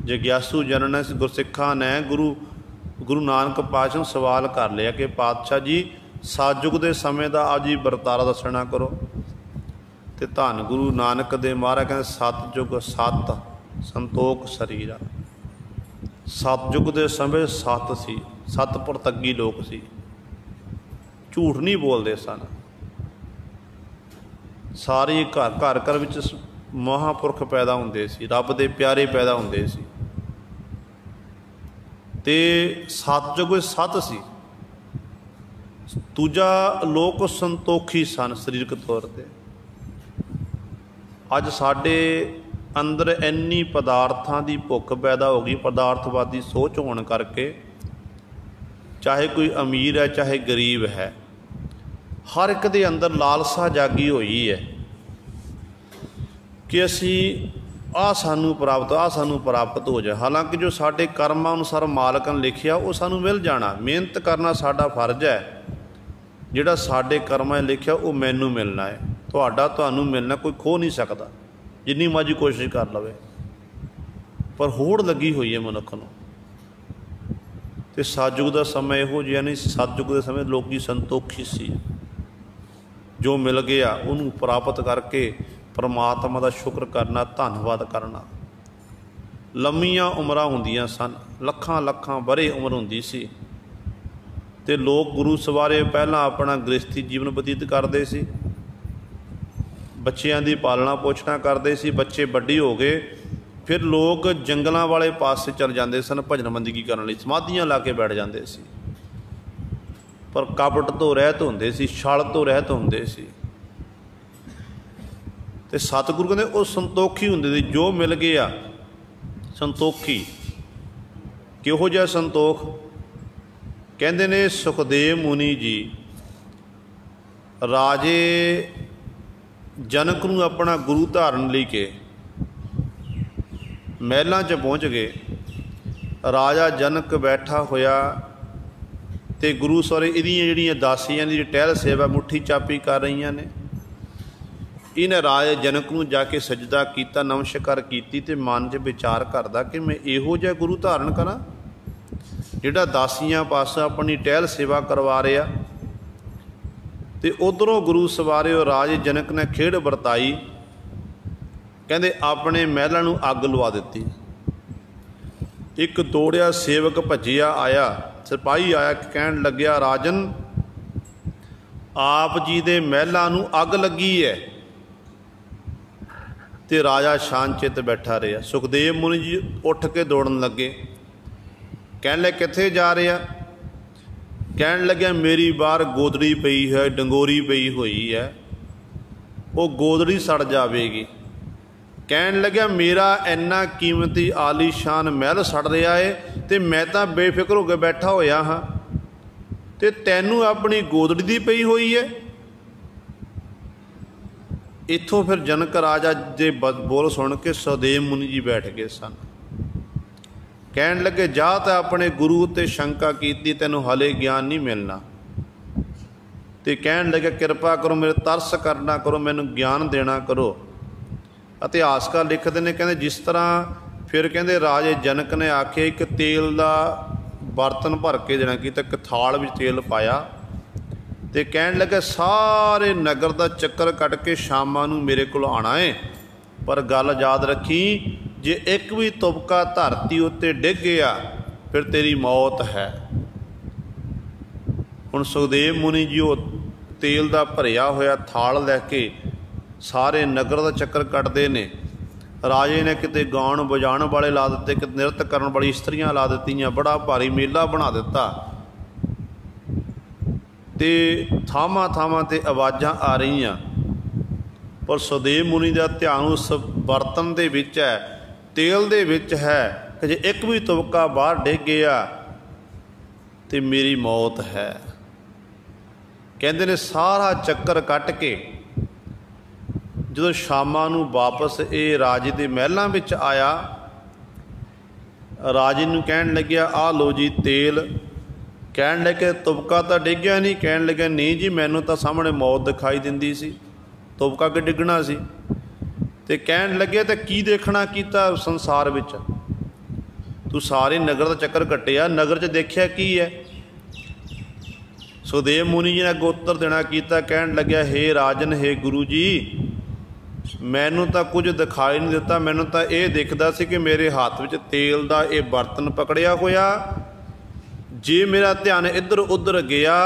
ਜਗਿਆਸੂ ਜਨ ਨੇ ਗੁਰਸਿੱਖਾਂ ਨੇ ਗੁਰੂ ਨਾਨਕ ਪਾਤਸ਼ਾਹ ਨੂੰ ਸਵਾਲ ਕਰ ਲਿਆ ਕਿ ਪਾਤਸ਼ਾਹ ਜੀ ਸਤਯੁਗ ਦੇ ਸਮੇਂ ਦਾ ਅੱਜ ਹੀ ਵਰਤਾਰਾ ਦੱਸਣਾ ਕਰੋ। ਅਤੇ ਧੰਨ ਗੁਰੂ ਨਾਨਕ ਦੇ ਮਹਾਰਾਜ ਕਹਿੰਦੇ ਸਤਯੁਗ ਸਤ ਸੰਤੋਖ ਸਰੀਰਾ। ਸਤਯੁਗ ਦੇ ਸਮੇਂ ਸਤ ਸੀ, ਸਤ ਪੁਰਤੱਗੀ ਲੋਕ ਸੀ, ਝੂਠ ਨਹੀਂ ਬੋਲਦੇ ਸਨ। ਸਾਰੇ ਘਰ ਘਰ ਵਿੱਚ ਮਹਾਂਪੁਰਖ ਪੈਦਾ ਹੁੰਦੇ ਸੀ, ਰੱਬ ਦੇ ਪਿਆਰੇ ਪੈਦਾ ਹੁੰਦੇ ਸੀ। ਅਤੇ ਸਤਯੁਗ ਸਤ ਸੀ। ਦੂਜਾ ਲੋਕ ਸੰਤੋਖੀ ਸਨ ਸਰੀਰਕ ਤੌਰ 'ਤੇ। ਅੱਜ ਸਾਡੇ ਅੰਦਰ ਇੰਨੀ ਪਦਾਰਥਾਂ ਦੀ ਭੁੱਖ ਪੈਦਾ ਹੋ ਗਈ, ਪਦਾਰਥਵਾਦੀ ਸੋਚ ਹੋਣ ਕਰਕੇ, ਚਾਹੇ ਕੋਈ ਅਮੀਰ ਹੈ ਚਾਹੇ ਗਰੀਬ ਹੈ, ਹਰ ਇੱਕ ਦੇ ਅੰਦਰ ਲਾਲਸਾ ਜਾਗੀ ਹੋਈ ਹੈ ਕਿ ਅਸੀਂ ਆਹ ਸਾਨੂੰ ਪ੍ਰਾਪਤ ਹੋ ਜਾਏ। ਹਾਲਾਂਕਿ ਜੋ ਸਾਡੇ ਕਰਮਾਂ ਅਨੁਸਾਰ ਮਾਲਕ ਨੇ ਲਿਖਿਆ ਉਹ ਸਾਨੂੰ ਮਿਲ ਜਾਣਾ। ਮਿਹਨਤ ਕਰਨਾ ਸਾਡਾ ਫਰਜ਼ ਹੈ। ਜਿਹੜਾ ਸਾਡੇ ਕਰਮਾਂ 'ਚ ਲਿਖਿਆ ਉਹ ਮੈਨੂੰ ਮਿਲਣਾ ਹੈ, ਤੁਹਾਨੂੰ ਮਿਲਣਾ। ਕੋਈ ਖੋਹ ਨਹੀਂ ਸਕਦਾ ਜਿੰਨੀ ਮਰਜ਼ੀ ਕੋਸ਼ਿਸ਼ ਕਰ ਲਵੇ। ਪਰ ਹੋੜ ਲੱਗੀ ਹੋਈ ਹੈ ਮਨੁੱਖ ਨੂੰ। ਅਤੇ ਸਤਯੁਗ ਦਾ ਸਮਾਂ ਇਹੋ ਜਿਹਾ ਨਹੀਂ। ਸਤਯੁਗ ਦੇ ਸਮੇਂ ਲੋਕ ਸੰਤੋਖੀ ਸੀ। ਜੋ ਮਿਲ ਗਿਆ ਉਹਨੂੰ ਪ੍ਰਾਪਤ ਕਰਕੇ ਪਰਮਾਤਮਾ ਦਾ ਸ਼ੁਕਰ ਕਰਨਾ, ਧੰਨਵਾਦ ਕਰਨਾ। ਲੰਮੀਆਂ ਉਮਰਾਂ ਹੁੰਦੀਆਂ ਸਨ, ਲੱਖਾਂ ਲੱਖਾਂ ਵਰ੍ਹੇ ਉਮਰ ਹੁੰਦੀ ਸੀ। ਅਤੇ ਲੋਕ ਗੁਰੂ ਸਵਾਰੇ ਪਹਿਲਾਂ ਆਪਣਾ ਗ੍ਰਸਥੀ ਜੀਵਨ ਬਤੀਤ ਕਰਦੇ ਸੀ, ਬੱਚਿਆਂ ਦੀ ਪਾਲਣਾ ਪੋਸ਼ਣਾ ਕਰਦੇ ਸੀ। ਬੱਚੇ ਵੱਡੇ ਹੋ ਗਏ, ਫਿਰ ਲੋਕ ਜੰਗਲਾਂ ਵਾਲੇ ਪਾਸੇ ਚਲ ਜਾਂਦੇ ਸਨ ਭਜਨ ਬੰਦਗੀ ਕਰਨ ਲਈ, ਸਮਾਧੀਆਂ ਲਾ ਕੇ ਬੈਠ ਜਾਂਦੇ ਸੀ। ਪਰ ਕਪਟ ਤੋਂ ਰਹਿਤ ਹੁੰਦੇ ਸੀ, ਛਲ ਤੋਂ ਰਹਿਤ ਹੁੰਦੇ ਸੀ। ਅਤੇ ਸਤਿਗੁਰੂ ਕਹਿੰਦੇ ਉਹ ਸੰਤੋਖੀ ਹੁੰਦੇ ਸੀ। ਜੋ ਮਿਲ ਗਿਆ ਸੰਤੋਖੀ। ਕਿਹੋ ਜਿਹਾ ਸੰਤੋਖ? ਕਹਿੰਦੇ ਨੇ ਸੁਖਦੇਵ ਮੁਨੀ ਜੀ ਰਾਜੇ ਜਨਕ ਨੂੰ ਆਪਣਾ ਗੁਰੂ ਧਾਰਨ ਲਈ ਕੇ ਮਹਿਲਾਂ 'ਚ ਪਹੁੰਚ ਗਏ। ਰਾਜਾ ਜਨਕ ਬੈਠਾ ਹੋਇਆ ਅਤੇ ਗੁਰੂ ਸਹੁਰੇ ਇਹਦੀਆਂ ਜਿਹੜੀਆਂ ਦਾਸੀਆਂ ਦੀ ਟਹਿਲ ਸੇਵਾ ਮੁੱਠੀ ਚਾਪੀ ਕਰ ਰਹੀਆਂ ਨੇ। ਇਹਨੇ ਰਾਜੇ ਜਨਕ ਨੂੰ ਜਾ ਕੇ ਸਜਦਾ ਕੀਤਾ, ਨਮਸਕਾਰ ਕੀਤੀ ਅਤੇ ਮਨ 'ਚ ਵਿਚਾਰ ਕਰਦਾ ਕਿ ਮੈਂ ਇਹੋ ਜਿਹਾ ਗੁਰੂ ਧਾਰਨ ਕਰਾਂ ਜਿਹੜਾ ਦਾਸੀਆਂ ਪਾਸੋਂ ਆਪਣੀ ਟਹਿਲ ਸੇਵਾ ਕਰਵਾ ਰਿਹਾ। ਅਤੇ ਉੱਧਰੋਂ ਗੁਰੂ ਸਵਾਰਿਓ ਰਾਜੇ ਜਨਕ ਨੇ ਖੇਡ ਵਰਤਾਈ। ਕਹਿੰਦੇ ਆਪਣੇ ਮਹਿਲਾਂ ਨੂੰ ਅੱਗ ਲਵਾ ਦਿੱਤੀ। ਇੱਕ ਦੌੜਿਆ ਸੇਵਕ ਭੱਜਿਆ ਆਇਆ, ਸਿਪਾਹੀ ਆਇਆ, ਕਹਿਣ ਲੱਗਿਆ ਰਾਜਨ ਆਪ ਜੀ ਦੇ ਮਹਿਲਾਂ ਨੂੰ ਅੱਗ ਲੱਗੀ ਹੈ। ਅਤੇ ਰਾਜਾ ਸ਼ਾਂਤ ਬੈਠਾ ਰਿਹਾ। ਸੁਖਦੇਵ ਮੁਨੀ ਜੀ ਉੱਠ ਕੇ ਦੌੜਨ ਲੱਗੇ। ਕਹਿਣ ਲੱਗੇ ਕਿੱਥੇ ਜਾ ਰਿਹਾ? ਕਹਿਣ ਲੱਗਿਆ ਮੇਰੀ ਬਾਹਰ ਗੋਦੜੀ ਪਈ ਹੈ, ਡੰਗੋਰੀ ਪਈ ਹੋਈ ਹੈ, ਉਹ ਗੋਦੜੀ ਸੜ ਜਾਵੇਗੀ। ਕਹਿਣ ਲੱਗਿਆ ਮੇਰਾ ਇੰਨਾ ਕੀਮਤੀ ਆਲੀਸ਼ਾਨ ਮਹਿਲ ਸੜ ਰਿਹਾ ਹੈ ਅਤੇ ਮੈਂ ਤਾਂ ਬੇਫਿਕਰ ਹੋ ਕੇ ਬੈਠਾ ਹੋਇਆ ਹਾਂ, ਅਤੇ ਤੈਨੂੰ ਆਪਣੀ ਗੋਦੜੀ ਦੀ ਪਈ ਹੋਈ ਹੈ। ਇੱਥੋਂ ਫਿਰ ਜਨਕ ਰਾਜਾ ਦੇ ਬੋਲ ਸੁਣ ਕੇ ਸੁਖਦੇਵ ਮੁਨੀ ਜੀ ਬੈਠ ਗਏ ਸਨ। ਕਹਿਣ ਲੱਗੇ ਜਾ ਤਾਂ ਆਪਣੇ ਗੁਰੂ ਉੱਤੇ ਸ਼ੰਕਾ ਕੀਤੀ, ਤੈਨੂੰ ਹਾਲੇ ਗਿਆਨ ਨਹੀਂ ਮਿਲਣਾ। ਅਤੇ ਕਹਿਣ ਲੱਗੇ ਕਿਰਪਾ ਕਰੋ, ਮੇਰੇ ਤਰਸ ਕਰਨਾ ਕਰੋ, ਮੈਨੂੰ ਗਿਆਨ ਦੇਣਾ ਕਰੋ। ਇਤਿਹਾਸਕਾਰ ਲਿਖਦੇ ਨੇ, ਕਹਿੰਦੇ ਜਿਸ ਤਰ੍ਹਾਂ ਫਿਰ ਕਹਿੰਦੇ ਰਾਜੇ ਜਨਕ ਨੇ ਆਖਿਆ ਇੱਕ ਤੇਲ ਦਾ ਬਰਤਨ ਭਰ ਕੇ ਦੇਣਾ ਕੀਤਾ, ਇੱਕ ਥਾਲ ਵਿੱਚ ਤੇਲ ਪਾਇਆ ਅਤੇ ਕਹਿਣ ਲੱਗੇ ਸਾਰੇ ਨਗਰ ਦਾ ਚੱਕਰ ਕੱਟ ਕੇ ਸ਼ਾਮਾਂ ਨੂੰ ਮੇਰੇ ਕੋਲ ਆਉਣਾ ਹੈ, ਪਰ ਗੱਲ ਯਾਦ ਰੱਖੀ ਜੇ ਇੱਕ ਵੀ ਤੁਪਕਾ ਧਰਤੀ ਉੱਤੇ ਡਿੱਗ ਗਿਆ ਫਿਰ ਤੇਰੀ ਮੌਤ ਹੈ। ਹੁਣ ਸੁਖਦੇਵ ਮੁਨੀ ਜੀ ਉਹ ਤੇਲ ਦਾ ਭਰਿਆ ਹੋਇਆ ਥਾਲ ਲੈ ਕੇ ਸਾਰੇ ਨਗਰ ਦਾ ਚੱਕਰ ਕੱਟਦੇ ਨੇ। ਰਾਜੇ ਨੇ ਕਿਤੇ ਗਾਉਣ ਵਜਾਉਣ ਵਾਲੇ ਲਾ ਦਿੱਤੇ, ਕਿਤੇ ਨਿਰਤ ਕਰਨ ਵਾਲੀ ਇਸਤਰੀਆਂ ਲਾ ਦਿੱਤੀਆਂ, ਬੜਾ ਭਾਰੀ ਮੇਲਾ ਬਣਾ ਦਿੱਤਾ। ਅਤੇ ਥਾਵਾਂ ਥਾਵਾਂ 'ਤੇ ਆਵਾਜ਼ਾਂ ਆ ਰਹੀਆਂ, ਪਰ ਸੁਖਦੇਵ ਮੁਨੀ ਦਾ ਧਿਆਨ ਉਸ ਬਰਤਨ ਦੇ ਵਿੱਚ ਹੈ, ਤੇਲ ਦੇ ਵਿੱਚ ਹੈ ਕਿ ਜੇ ਇੱਕ ਵੀ ਤੁਪਕਾ ਬਾਹਰ ਡਿੱਗ ਗਿਆ ਅਤੇ ਮੇਰੀ ਮੌਤ ਹੈ। ਕਹਿੰਦੇ ਨੇ ਸਾਰਾ ਚੱਕਰ ਕੱਟ ਕੇ ਜਦੋਂ ਸ਼ਾਮਾਂ ਨੂੰ ਵਾਪਸ ਇਹ ਰਾਜੇ ਦੇ ਮਹਿਲਾਂ ਵਿੱਚ ਆਇਆ राजे नूं कहण लग्या आ लो जी तेल। कहण लगे तुबका तो डिग्या नहीं। कहण लग्या नहीं जी मैनू तो सामने मौत दिखाई दिंदी सी, तुबका कि डिगना सी। ते कहण लगे तो की देखना कीता संसार विच, तू सारे नगर का चक्कर कट्टिया, नगर च देखिया की है। सुखदेव मुनि जी ने अगों उत्तर देना कीता। कहण लग्या हे राजन, हे गुरु जी, मैनू तो कुछ दिखाई नहीं दिता। मैनू तो ये दिखदा सी कि मेरे हाथ विच तेल का ये बर्तन पकड़िया होया, जे मेरा ध्यान इधर उधर गया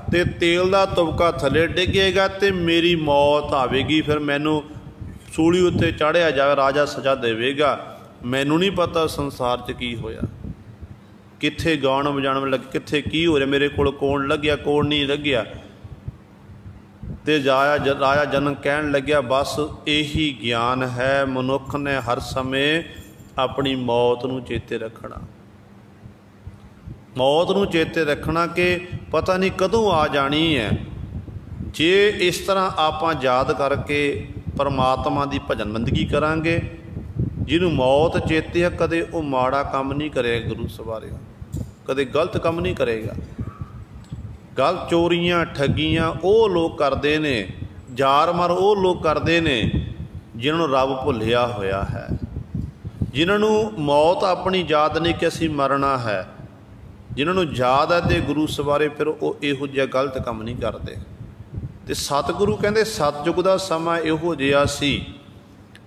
तो तेल का तुबका थले डिगेगा तो मेरी मौत आवेगी, फिर मैनू सूली उत्ते चाढ़िया जाए, राजा सजा देवेगा। मैनू नहीं पता संसार च की होया, कित्थे गाउण वजाउण लगे, कित्थे की हो रहा, मेरे कोल कौन लग्या कौन नहीं लग्या। ते राजा जनक कहण लग्या बस यही ज्ञान है, मनुख ने हर समय अपनी मौत नूं चेते रखना, मौत नूं चेते रखना कि पता नहीं कदों आ जानी है। जे इस तरह आपां याद करके परमात्मा की भजन बंदगी करांगे, जिन्हों मौत चेते है कदे वो माड़ा काम नहीं करेगा, गुरु सवारियो कदे गलत काम नहीं करेगा। गलत चोरियां ठगियां वो लोग करते ने, जार मार वो लोग करते ने जिन्होंने रब भुलिया होया है, जिन्होंने मौत अपनी याद नहीं कि असीं मरना है, जिन्होंने याद है तो गुरु सवारे फिर वो इहो जिहा गलत काम नहीं करते। तो सतगुरु कहते सतयुग का समा इहो जिहा सी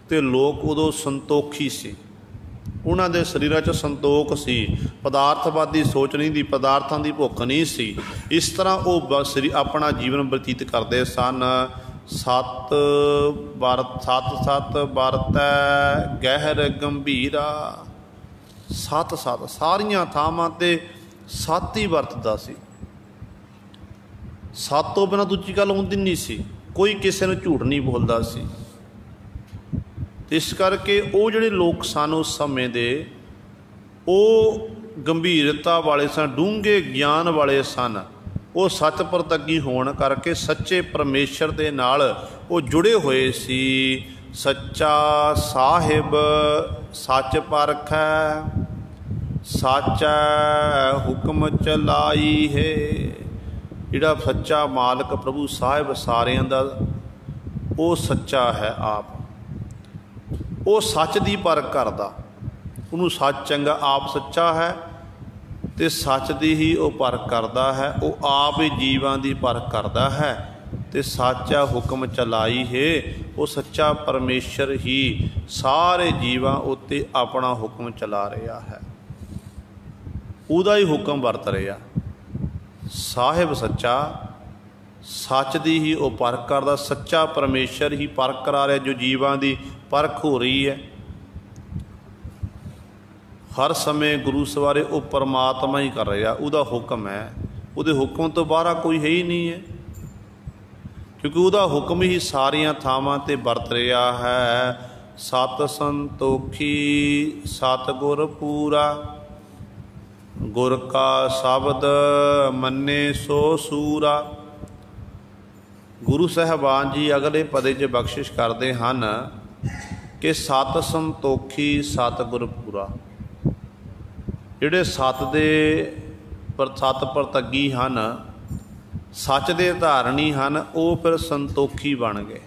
ते लोग उदों संतोखी सी, उन्हां दे शरीरां च संतोख सी, पदार्थवादी सोच नहीं दी, पदार्थां दी भुख नहीं सी। इस तरह वो अपना जीवन बतीत करते सन। सत वरतै गहर गंभीरा, सत सारियां थावां ते सत ही वरतदा सी, सत तो बिना दूजी गल आउंदी नहीं सी, कोई किसी नूं झूठ नहीं बोलदा सी। इस करके वो जिहड़े लोग सन उस समय दे वो गंभीरता वाले सन, डूंघे ज्ञान वाले सन। वो सच प्रतगी होने करके सच्चे परमेश्वर दे नाल वो जुड़े हुए सी। सच्चा साहिब सच परखै, सच हुक्म चलाई है। जिहड़ा सच्चा मालक प्रभु साहिब सारियां दा वो सच्चा है आप, वो सच की परख करदा, उन्होंने सच चंगा, आप सच्चा है तो सच की ही वो परख करदा है, वो आप ही जीवां की परख करदा है। तो सच्चा हुक्म चलाई है, वो सच्चा परमेश्वर ही सारे जीवां उत्ते अपना हुक्म चला रहा है, उहदा ही हुक्म वरत रहा। साहिब सच्चा, सच की ही वो परख करदा, सच्चा परमेश्वर ही परख करा रहा, जो जीवां की परख हो रही है हर समय। गुरु सवारे वो परमात्मा ही कर रहा, उहदा हुक्म है, उहदे हुक्म तो बाहर कोई है ही नहीं है, क्योंकि उहदा हुक्म ही सारियां थावां ते वरत रहा है। सत संतोखी सतगुर पूरा, गुर का शब्द मन्ने सो सूरा। गुरु साहबान जी अगले पदे च बख्शिश करते हैं कि सत संतोखी सतगुर पूरा, जिहड़े सत दे सत परतगी हैं, सच दे धारणी हैं, वो फिर संतोखी बन गए,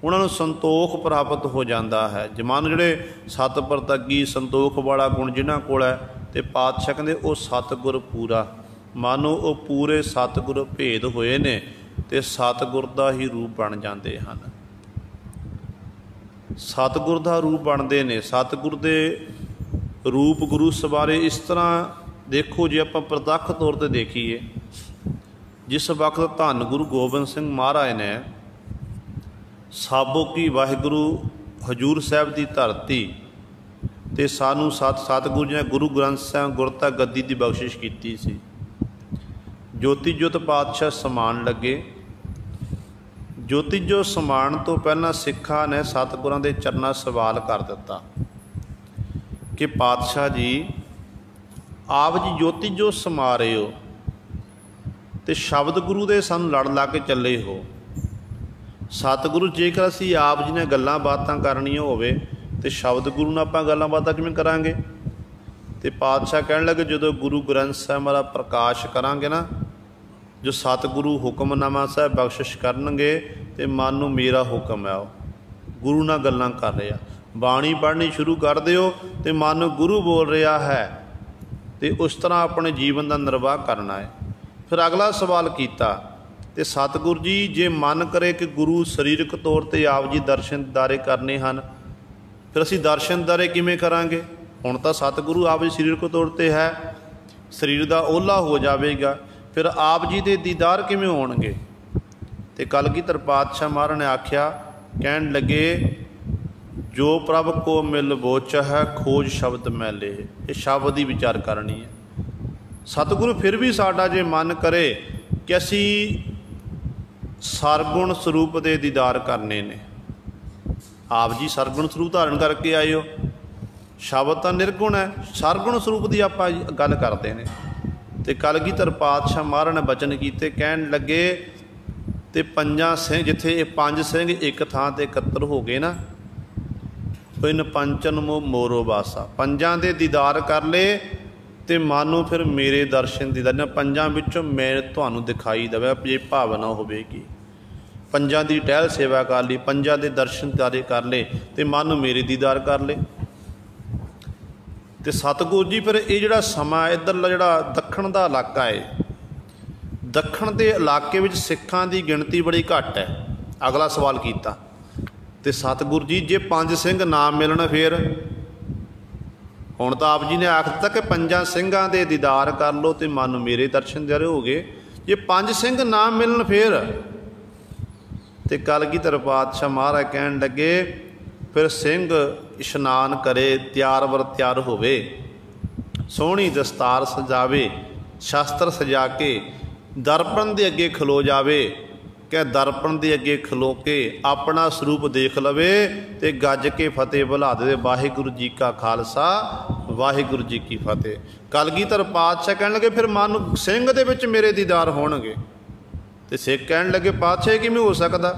उन्होंने संतोख प्राप्त हो जाता है। जमान जिहड़े सत परतगी संतोख वाला गुण जिन्हां कोल है, तो पातशाह कहते वो सतगुर पूरा, मानो वो पूरे सतगुर भेद होए ने ते सतगुर का ही रूप बन जाते हैं, सतगुर का रूप बनते ने। सतगुर के रूप गुरु सवारे इस तरह देखो, जे आप प्रतख तौर पर देखिए, जिस वक्त धन गुरु गोबिंद सिंह महाराज ने साबो की वाहिगुरु हजूर साहब की धरती ते सानू सतगुरु जी ने गुरु ग्रंथ साहब गुरता गद्दी की बख्शिश की सी। ज्योति ज्योत पातशाह समान लगे, ज्योति जो समान तो पहला सिखा ने सतगुरां दे चरना सवाल कर दिता कि पातशाह जी आप जी ज्योति जो समा रहे हो तो शब्द गुरु दे सानू लड़ ला के चले हो, सतगुरु जेकर असीं आप जी ने गल्लां बातां करनियां होवे तो शब्द गुरु नाल आपां गल्लां बातां किवें करांगे। तो पातशाह कहण लगे जो गुरु ग्रंथ साहिब हमारा प्रकाश करांगे ना, जो सतगुरु हुक्मनामा साहब बख्शिश करनगे तो मानो मेरा हुक्म है, गुरु नाल गल्लां कर रहा, बाणी पढ़नी शुरू कर दिओ तो मानो गुरु बोल रहा है, तो उस तरह अपने जीवन का निर्वाह करना है। फिर अगला सवाल किया तो सतगुरु जी जे मन करे कि गुरु सरीरक तौर पर आप जी दर्शन दीदारे करने हैं, फिर असीं दर्शन दीदारे किवें करांगे? हुण तां सतगुरु आप जी सरीरक तौर पर है, शरीर का ओला हो जाएगा, फिर आप जी के दीदार किवें होणगे? तो कलगीधर पातशाह महाराज ने आख्या, कहण लगे जो प्रभ को मिल बोच है खोज शब्द मैले, ये शब्द की विचार करनी है। सतगुरु फिर भी साडा जे मन करे कि असी सरगुण स्वरूप के दीदार करने ने, आप जी सरगुण स्वरूप धारण करके आए हो, शब्द तो निर्गुण है, सरगुण स्वरूप की आप गल करते हैं। तो कलगीधर पातशाह महाराज ने बचन किए, कहण लगे तो पंजा सिंह जिथे पंज सिंह एक थां ते एकत्र हो गए ना, इन पंचन मोरो वासा, पंजा दे दीदार कर ले तो मानो फिर मेरे दर्शन दीदार पंजा विचों मैं तुहानूं दिखाई देवे, ये भावना होवेगी। पंजा की टहल सेवा कर ली, पंजा के दर्शन दीदारे कर ले तो मानो मेरे दीदार कर ले। तो सतगुरु जी फिर ये जिहड़ा समा इधरला जिहड़ा दखण का इलाका है, दखण के इलाके में सिखां की गिणती बड़ी घट है। अगला सवाल किया तो सतगुरु जी जे पंज सिंह ना मिलन फिर, हुण तो आप जी ने आख दिता कि पंजा सिंघां दे दीदार कर लो तो मानो मेरे दर्शन दीदारे हो गए, जे पंज सिंह ना मिलन फिर? तो कलगीधर पातशाह महाराज कहण लगे फिर सिंह इशनान करे, त्यार वर त्यार होवे, सोहनी दस्तार सजावे, शास्त्र सजा के दर्पण के अगे खलो जावे, कि दर्पण के अगे खलो के अपना स्वरूप देख लवे तो गज के फतेह बुला दे, वाहिगुरू जी का खालसा वाहिगुरू जी की फतेह। कलगीधर पातशाह कहण लगे फिर मानो सिंह दे विच मेरे दीदार होणगे। तो सिख कहण लगे पातशाह किवें हो सकदा?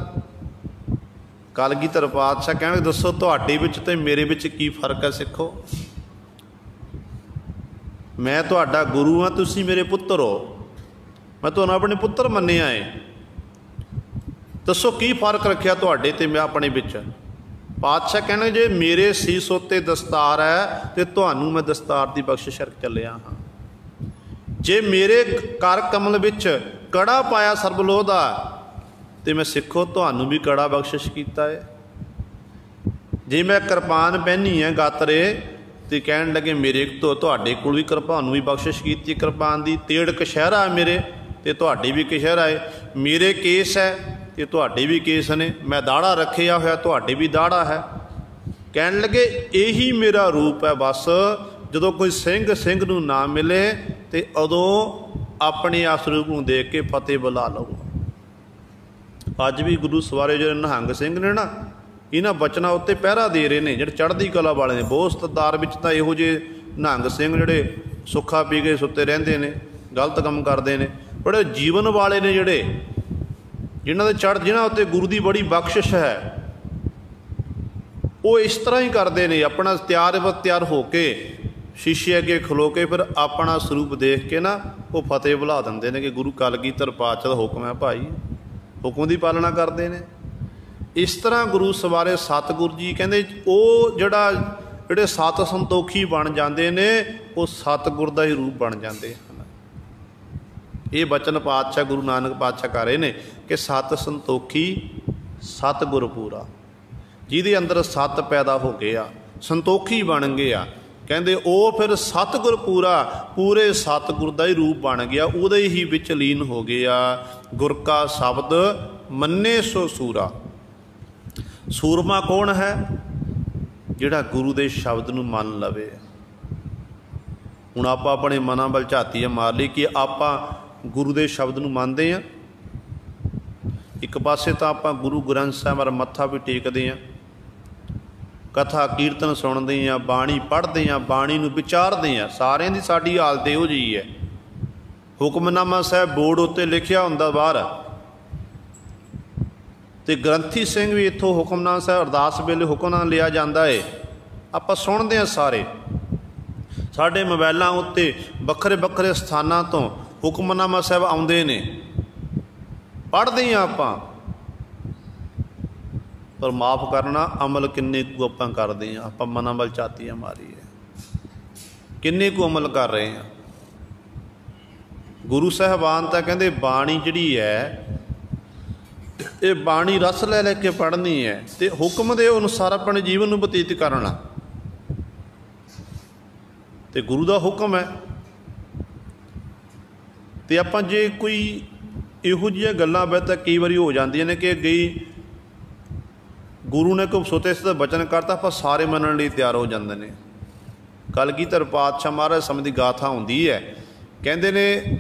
कलगीधर पातशाह कहण लगे दसो तुहाडे विच ते मेरे विच की फर्क है? सिखो, मैं तुहाडा गुरु हाँ, तुसीं मेरे पुत्तर हो, मैं तुहानूं अपने पुत्तर मन्निया है, दसो की फर्क रखिया तुहाडे ते मैं अपने विच? पातशाह कहने जे मेरे सीस उत्ते दस्तार है तो तुहानूं मैं दस्तार की बख्शिश करके चलिया हाँ, जे मेरे कर कमल विच कड़ा पाया सरबलोह दा तो मैं सिखो तुहानूं भी कड़ा बख्शिश कीता है, जे मैं कृपान पहनी है गातरे तो कहण लगे मेरे तो तुहाडे कोल भी तुहानूं भी बख्शिश कीती कृपान दी, तेड़ कशहरा है मेरे तो तुहाडे भी कशहरा है, मेरे केस है तो तुहाडे भी केस ने, मैं दाड़ा रखिया होया तुहाडे भी दाड़ा है। कहण लगे यही मेरा रूप है, बस जदों कोई सिंह सिंह नूं ना मिले तो उदों अपने आ स्वरूप नूं देख के फतेह बुला लो। अज भी गुरु सवारे जो निहंग सिंह ने ना, इन्हां बचनां उत्ते पहरा दे रहे हैं जिहड़े चढ़दी कला वाले ने। बहुत सत्तार विच तां इहो जिहे निहंग सिंह जिहड़े सुखा पी के सुत्ते रहिंदे ने, गलत काम करते हैं, बड़े जीवन वाले ने जिहड़े जिन्हां दे चढ़ जिन्हां उत्ते गुरु की बड़ी बख्शिश है, वो इस तरह ही करते हैं, अपना तैयार होके शीशे अगे खलो के फिर अपना स्वरूप देख के ना वो फतेह बुला देंगे ने कि गुरु कलगीधर पातशाह दा हुक्म है भाई, हुक्म की पालना करते हैं। इस तरह गुरु सवारे सतगुरु जी कहते वो जिहड़े सत संतोखी बन जाते ने वो सतगुर का ही रूप बन जाते हैं। ये बचन पातशाह गुरु नानक पातशाह कर रहे हैं कि सत संतोखी सतगुर पूरा, जिहदे अंदर सत पैदा हो गया संतोखी बन गया, कहते वो फिर सतगुर पूरा पूरे सतगुर का ही रूप बन गया, उहदे ही विच लीन हो गया। गुर का शब्द मन्ने सो सूरा। सूरमा कौन है? जिहड़ा गुरु के शब्द नूं मन लवे। हुण आपां अपने मनां वल झाती मार लई कि आपां गुरु के शब्द नूं मनदे हां। एक पासे तो आपां गुरु ग्रंथ साहिब वाल मत्था भी टेकदे हां, कथा कीर्तन सुनते हैं, बाणी पढ़ते हैं, बाणी नूं विचारते हैं, सारिਆਂ ਦੀ साडी हालत इहो जी है। हुक्मनामा साहब बोर्ड उत्ते लिखिया हुंदा बाहर, तो ग्रंथी सिंह भी इत्थों हुक्मनामा साहब अरदास वेले हुक्मनामा लिया जाता है, आपां सुनते हैं सारे। ਸਾਡੇ ਮੋਬਾਇਲਾਂ ਉੱਤੇ ਵੱਖਰੇ ਵੱਖਰੇ ਸਥਾਨਾਂ ਤੋਂ ਹੁਕਮਨਾਮਾ ਸਾਹਿਬ ਆਉਂਦੇ ਨੇ, ਪੜ੍ਹਦੇ ਹਾਂ ਆਪਾਂ, ਪਰ ਮਾफ़ ਕਰਨਾ ਅਮਲ ਕਿੰਨੇ ਕੁ ਆਪਾਂ ਕਰਦੇ ਹਾਂ। ਆਪਾਂ ਮਨਾਂ ਵੱਲ ਝਾਤੀਆਂ ਮਾਰੀ ਹੈ, ਕਿੰਨੇ ਕੁ ਅਮਲ ਕਰ ਰਹੇ ਹਾਂ। ਗੁਰੂ ਸਾਹਿਬਾਨ ਤਾਂ ਕਹਿੰਦੇ ਬਾਣੀ ਜਿਹੜੀ ਹੈ ਇਹ ਬਾਣੀ ਰਸ ਲੈ ਲੈ ਕੇ ਪੜ੍ਹਨੀ ਹੈ ਅਤੇ ਹੁਕਮ ਦੇ ਅਨੁਸਾਰ ਆਪਣੇ ਜੀਵਨ ਨੂੰ ਬਤੀਤ ਕਰਨਾ, ਅਤੇ ਗੁਰੂ ਦਾ ਹੁਕਮ ਹੈ। ਅਤੇ ਆਪਾਂ ਜੇ ਕੋਈ ਇਹੋ ਜਿਹੀਆਂ ਗੱਲਾਂ ਬੈ ਤਾਂ ਕਈ ਵਾਰੀ ਹੋ ਜਾਂਦੀਆਂ ਨੇ ਕਿ ਗਈ ਗੁਰੂ ਨੇ ਕੋਈ ਸੋਤੇ ਦਾ ਬਚਨ ਕਰਤਾ, ਆਪਾਂ ਸਾਰੇ ਮੰਨਣ ਲਈ ਤਿਆਰ ਹੋ ਜਾਂਦੇ ਨੇ। ਕਲਗੀਧਰ ਪਾਤਸ਼ਾਹ ਮਹਾਰਾਜ ਸਮੇਂ ਦੀ ਗਾਥਾ ਹੁੰਦੀ ਹੈ, ਕਹਿੰਦੇ ਨੇ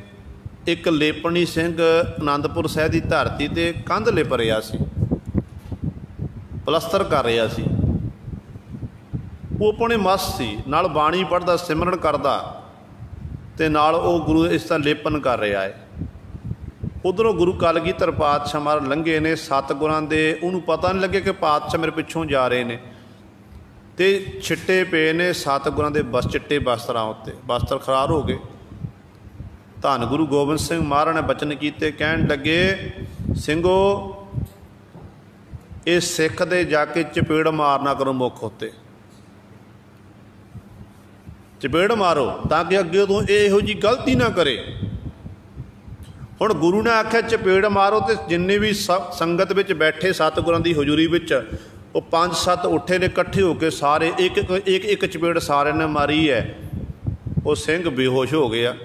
ਇੱਕ ਲੇਪਣੀ ਸਿੰਘ ਅਨੰਦਪੁਰ ਸਾਹਿਬ ਦੀ ਧਰਤੀ 'ਤੇ ਕੰਧ ਲਿਪ ਰਿਹਾ ਸੀ, ਪਲਸਤਰ ਕਰ ਰਿਹਾ ਸੀ। ਉਹ ਆਪਣੇ ਮਸਤ ਸੀ, ਨਾਲ ਬਾਣੀ ਪੜ੍ਹਦਾ, ਸਿਮਰਨ ਕਰਦਾ, ਅਤੇ ਨਾਲ ਉਹ ਗੁਰੂ ਇਸ ਦਾ ਲੇਪਨ ਕਰ ਰਿਹਾ ਹੈ। ਉੱਧਰੋਂ ਗੁਰੂ ਕਲਗੀਧਰ ਪਾਤਸ਼ਾਹ ਮਹਾਰਾਜ ਲੰਘੇ ਨੇ, ਸਤਿਗੁਰਾਂ ਦੇ ਉਹਨੂੰ ਪਤਾ ਨਹੀਂ ਲੱਗੇ ਕਿ ਪਾਤਸ਼ਾਹ ਮੇਰੇ ਪਿੱਛੋਂ ਜਾ ਰਹੇ ਨੇ, ਅਤੇ ਛਿੱਟੇ ਪਏ ਨੇ ਸਤਿਗੁਰਾਂ ਦੇ ਚਿੱਟੇ ਬਸਤਰਾਂ ਉੱਤੇ, ਬਸਤਰ ਖਰਾਰ ਹੋ ਗਏ। ਧੰਨ ਗੁਰੂ ਗੋਬਿੰਦ ਸਿੰਘ ਮਹਾਰਾਜ ਨੇ ਬਚਨ ਕੀਤੇ, ਕਹਿਣ ਲੱਗੇ ਸਿੰਘੋ ਇਹ ਸਿੱਖ ਦੇ ਜਾ ਕੇ ਚਪੇੜ ਮਾਰਨਾ ਕਰੋ ਮੁੱਖ ਉੱਤੇ, ਚਪੇੜ ਮਾਰੋ ਤਾਂ ਕਿ ਅੱਗੇ ਤੋਂ ਇਹ ਇਹੋ ਜਿਹੀ ਗਲਤੀ ਨਾ ਕਰੇ। ਹੁਣ ਗੁਰੂ ਨੇ ਆਖਿਆ ਚਪੇੜ ਮਾਰੋ, ਅਤੇ ਜਿੰਨੇ ਵੀ ਸੰਗਤ ਵਿੱਚ ਬੈਠੇ ਸਤਿਗੁਰਾਂ ਦੀ ਹਜ਼ੂਰੀ ਵਿੱਚ ਉਹ 5-7 ਉੱਠੇ ਨੇ ਇਕੱਠੇ ਹੋ ਕੇ, ਸਾਰੇ ਇੱਕ ਚਪੇੜ ਸਾਰਿਆਂ ਨੇ ਮਾਰੀ ਹੈ। ਉਹ ਸਿੰਘ ਬੇਹੋਸ਼ ਹੋ ਗਿਆ।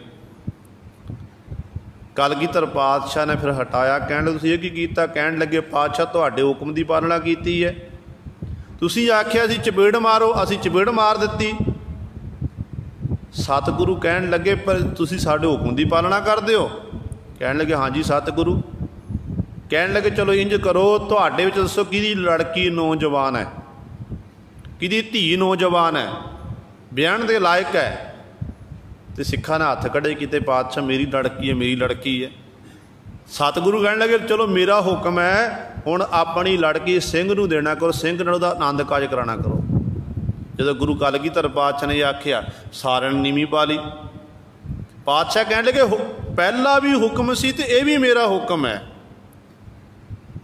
ਕਲਗੀਧਰ ਪਾਤਸ਼ਾਹ ਨੇ ਫਿਰ ਹਟਾਇਆ, ਕਹਿਣ ਲੱਗੇ ਤੁਸੀਂ ਇਹ ਕੀ ਕੀਤਾ? ਕਹਿਣ ਲੱਗੇ ਪਾਤਸ਼ਾਹ ਤੁਹਾਡੇ ਹੁਕਮ ਦੀ ਪਾਲਣਾ ਕੀਤੀ ਹੈ, ਤੁਸੀਂ ਆਖਿਆ ਸੀ ਚਪੇੜ ਮਾਰੋ, ਅਸੀਂ ਚਪੇੜ ਮਾਰ ਦਿੱਤੀ। ਸਤਿਗੁਰੂ ਕਹਿਣ ਲੱਗੇ ਪਰ ਤੁਸੀਂ ਸਾਡੇ ਹੁਕਮ ਦੀ ਪਾਲਣਾ ਕਰਦੇ ਹੋ? ਕਹਿਣ ਲੱਗੇ ਹਾਂਜੀ ਸਤਿਗੁਰੂ। ਕਹਿਣ ਲੱਗੇ ਚਲੋ ਇੰਝ ਕਰੋ, ਤੁਹਾਡੇ ਵਿੱਚ ਦੱਸੋ ਕਿਹਦੀ ਲੜਕੀ ਨੌਜਵਾਨ ਹੈ, ਕਿਹਦੀ ਧੀ ਨੌਜਵਾਨ ਹੈ, ਵਿਆਹਣ ਦੇ ਲਾਇਕ ਹੈ? ਅਤੇ ਸਿੱਖਾਂ ਨੇ ਹੱਥ ਖੜ੍ਹੇ ਕੀਤੇ, ਪਾਤਸ਼ਾਹ ਮੇਰੀ ਲੜਕੀ ਹੈ, ਮੇਰੀ ਲੜਕੀ ਹੈ। ਸਤਿਗੁਰੂ ਕਹਿਣ ਲੱਗੇ ਚਲੋ ਮੇਰਾ ਹੁਕਮ ਹੈ, ਹੁਣ ਆਪਣੀ ਲੜਕੀ ਸਿੰਘ ਨੂੰ ਦੇਣਾ ਕਰੋ, ਸਿੰਘ ਨਾਲ ਉਹਦਾ ਆਨੰਦ ਕਾਜ ਕਰਾਉਣਾ ਕਰੋ। ਜਦੋਂ ਗੁਰੂ ਕਲਗੀਧਰ ਪਾਤਸ਼ਾਹ ਨੇ ਆਖਿਆ, ਸਾਰਿਆਂ ਨੇ ਨੀਵੀਂ ਪਾ ਲਈ। ਪਾਤਸ਼ਾਹ ਕਹਿਣ ਲੱਗੇ ਪਹਿਲਾ ਵੀ ਹੁਕਮ ਸੀ ਅਤੇ ਇਹ ਵੀ ਮੇਰਾ ਹੁਕਮ ਹੈ।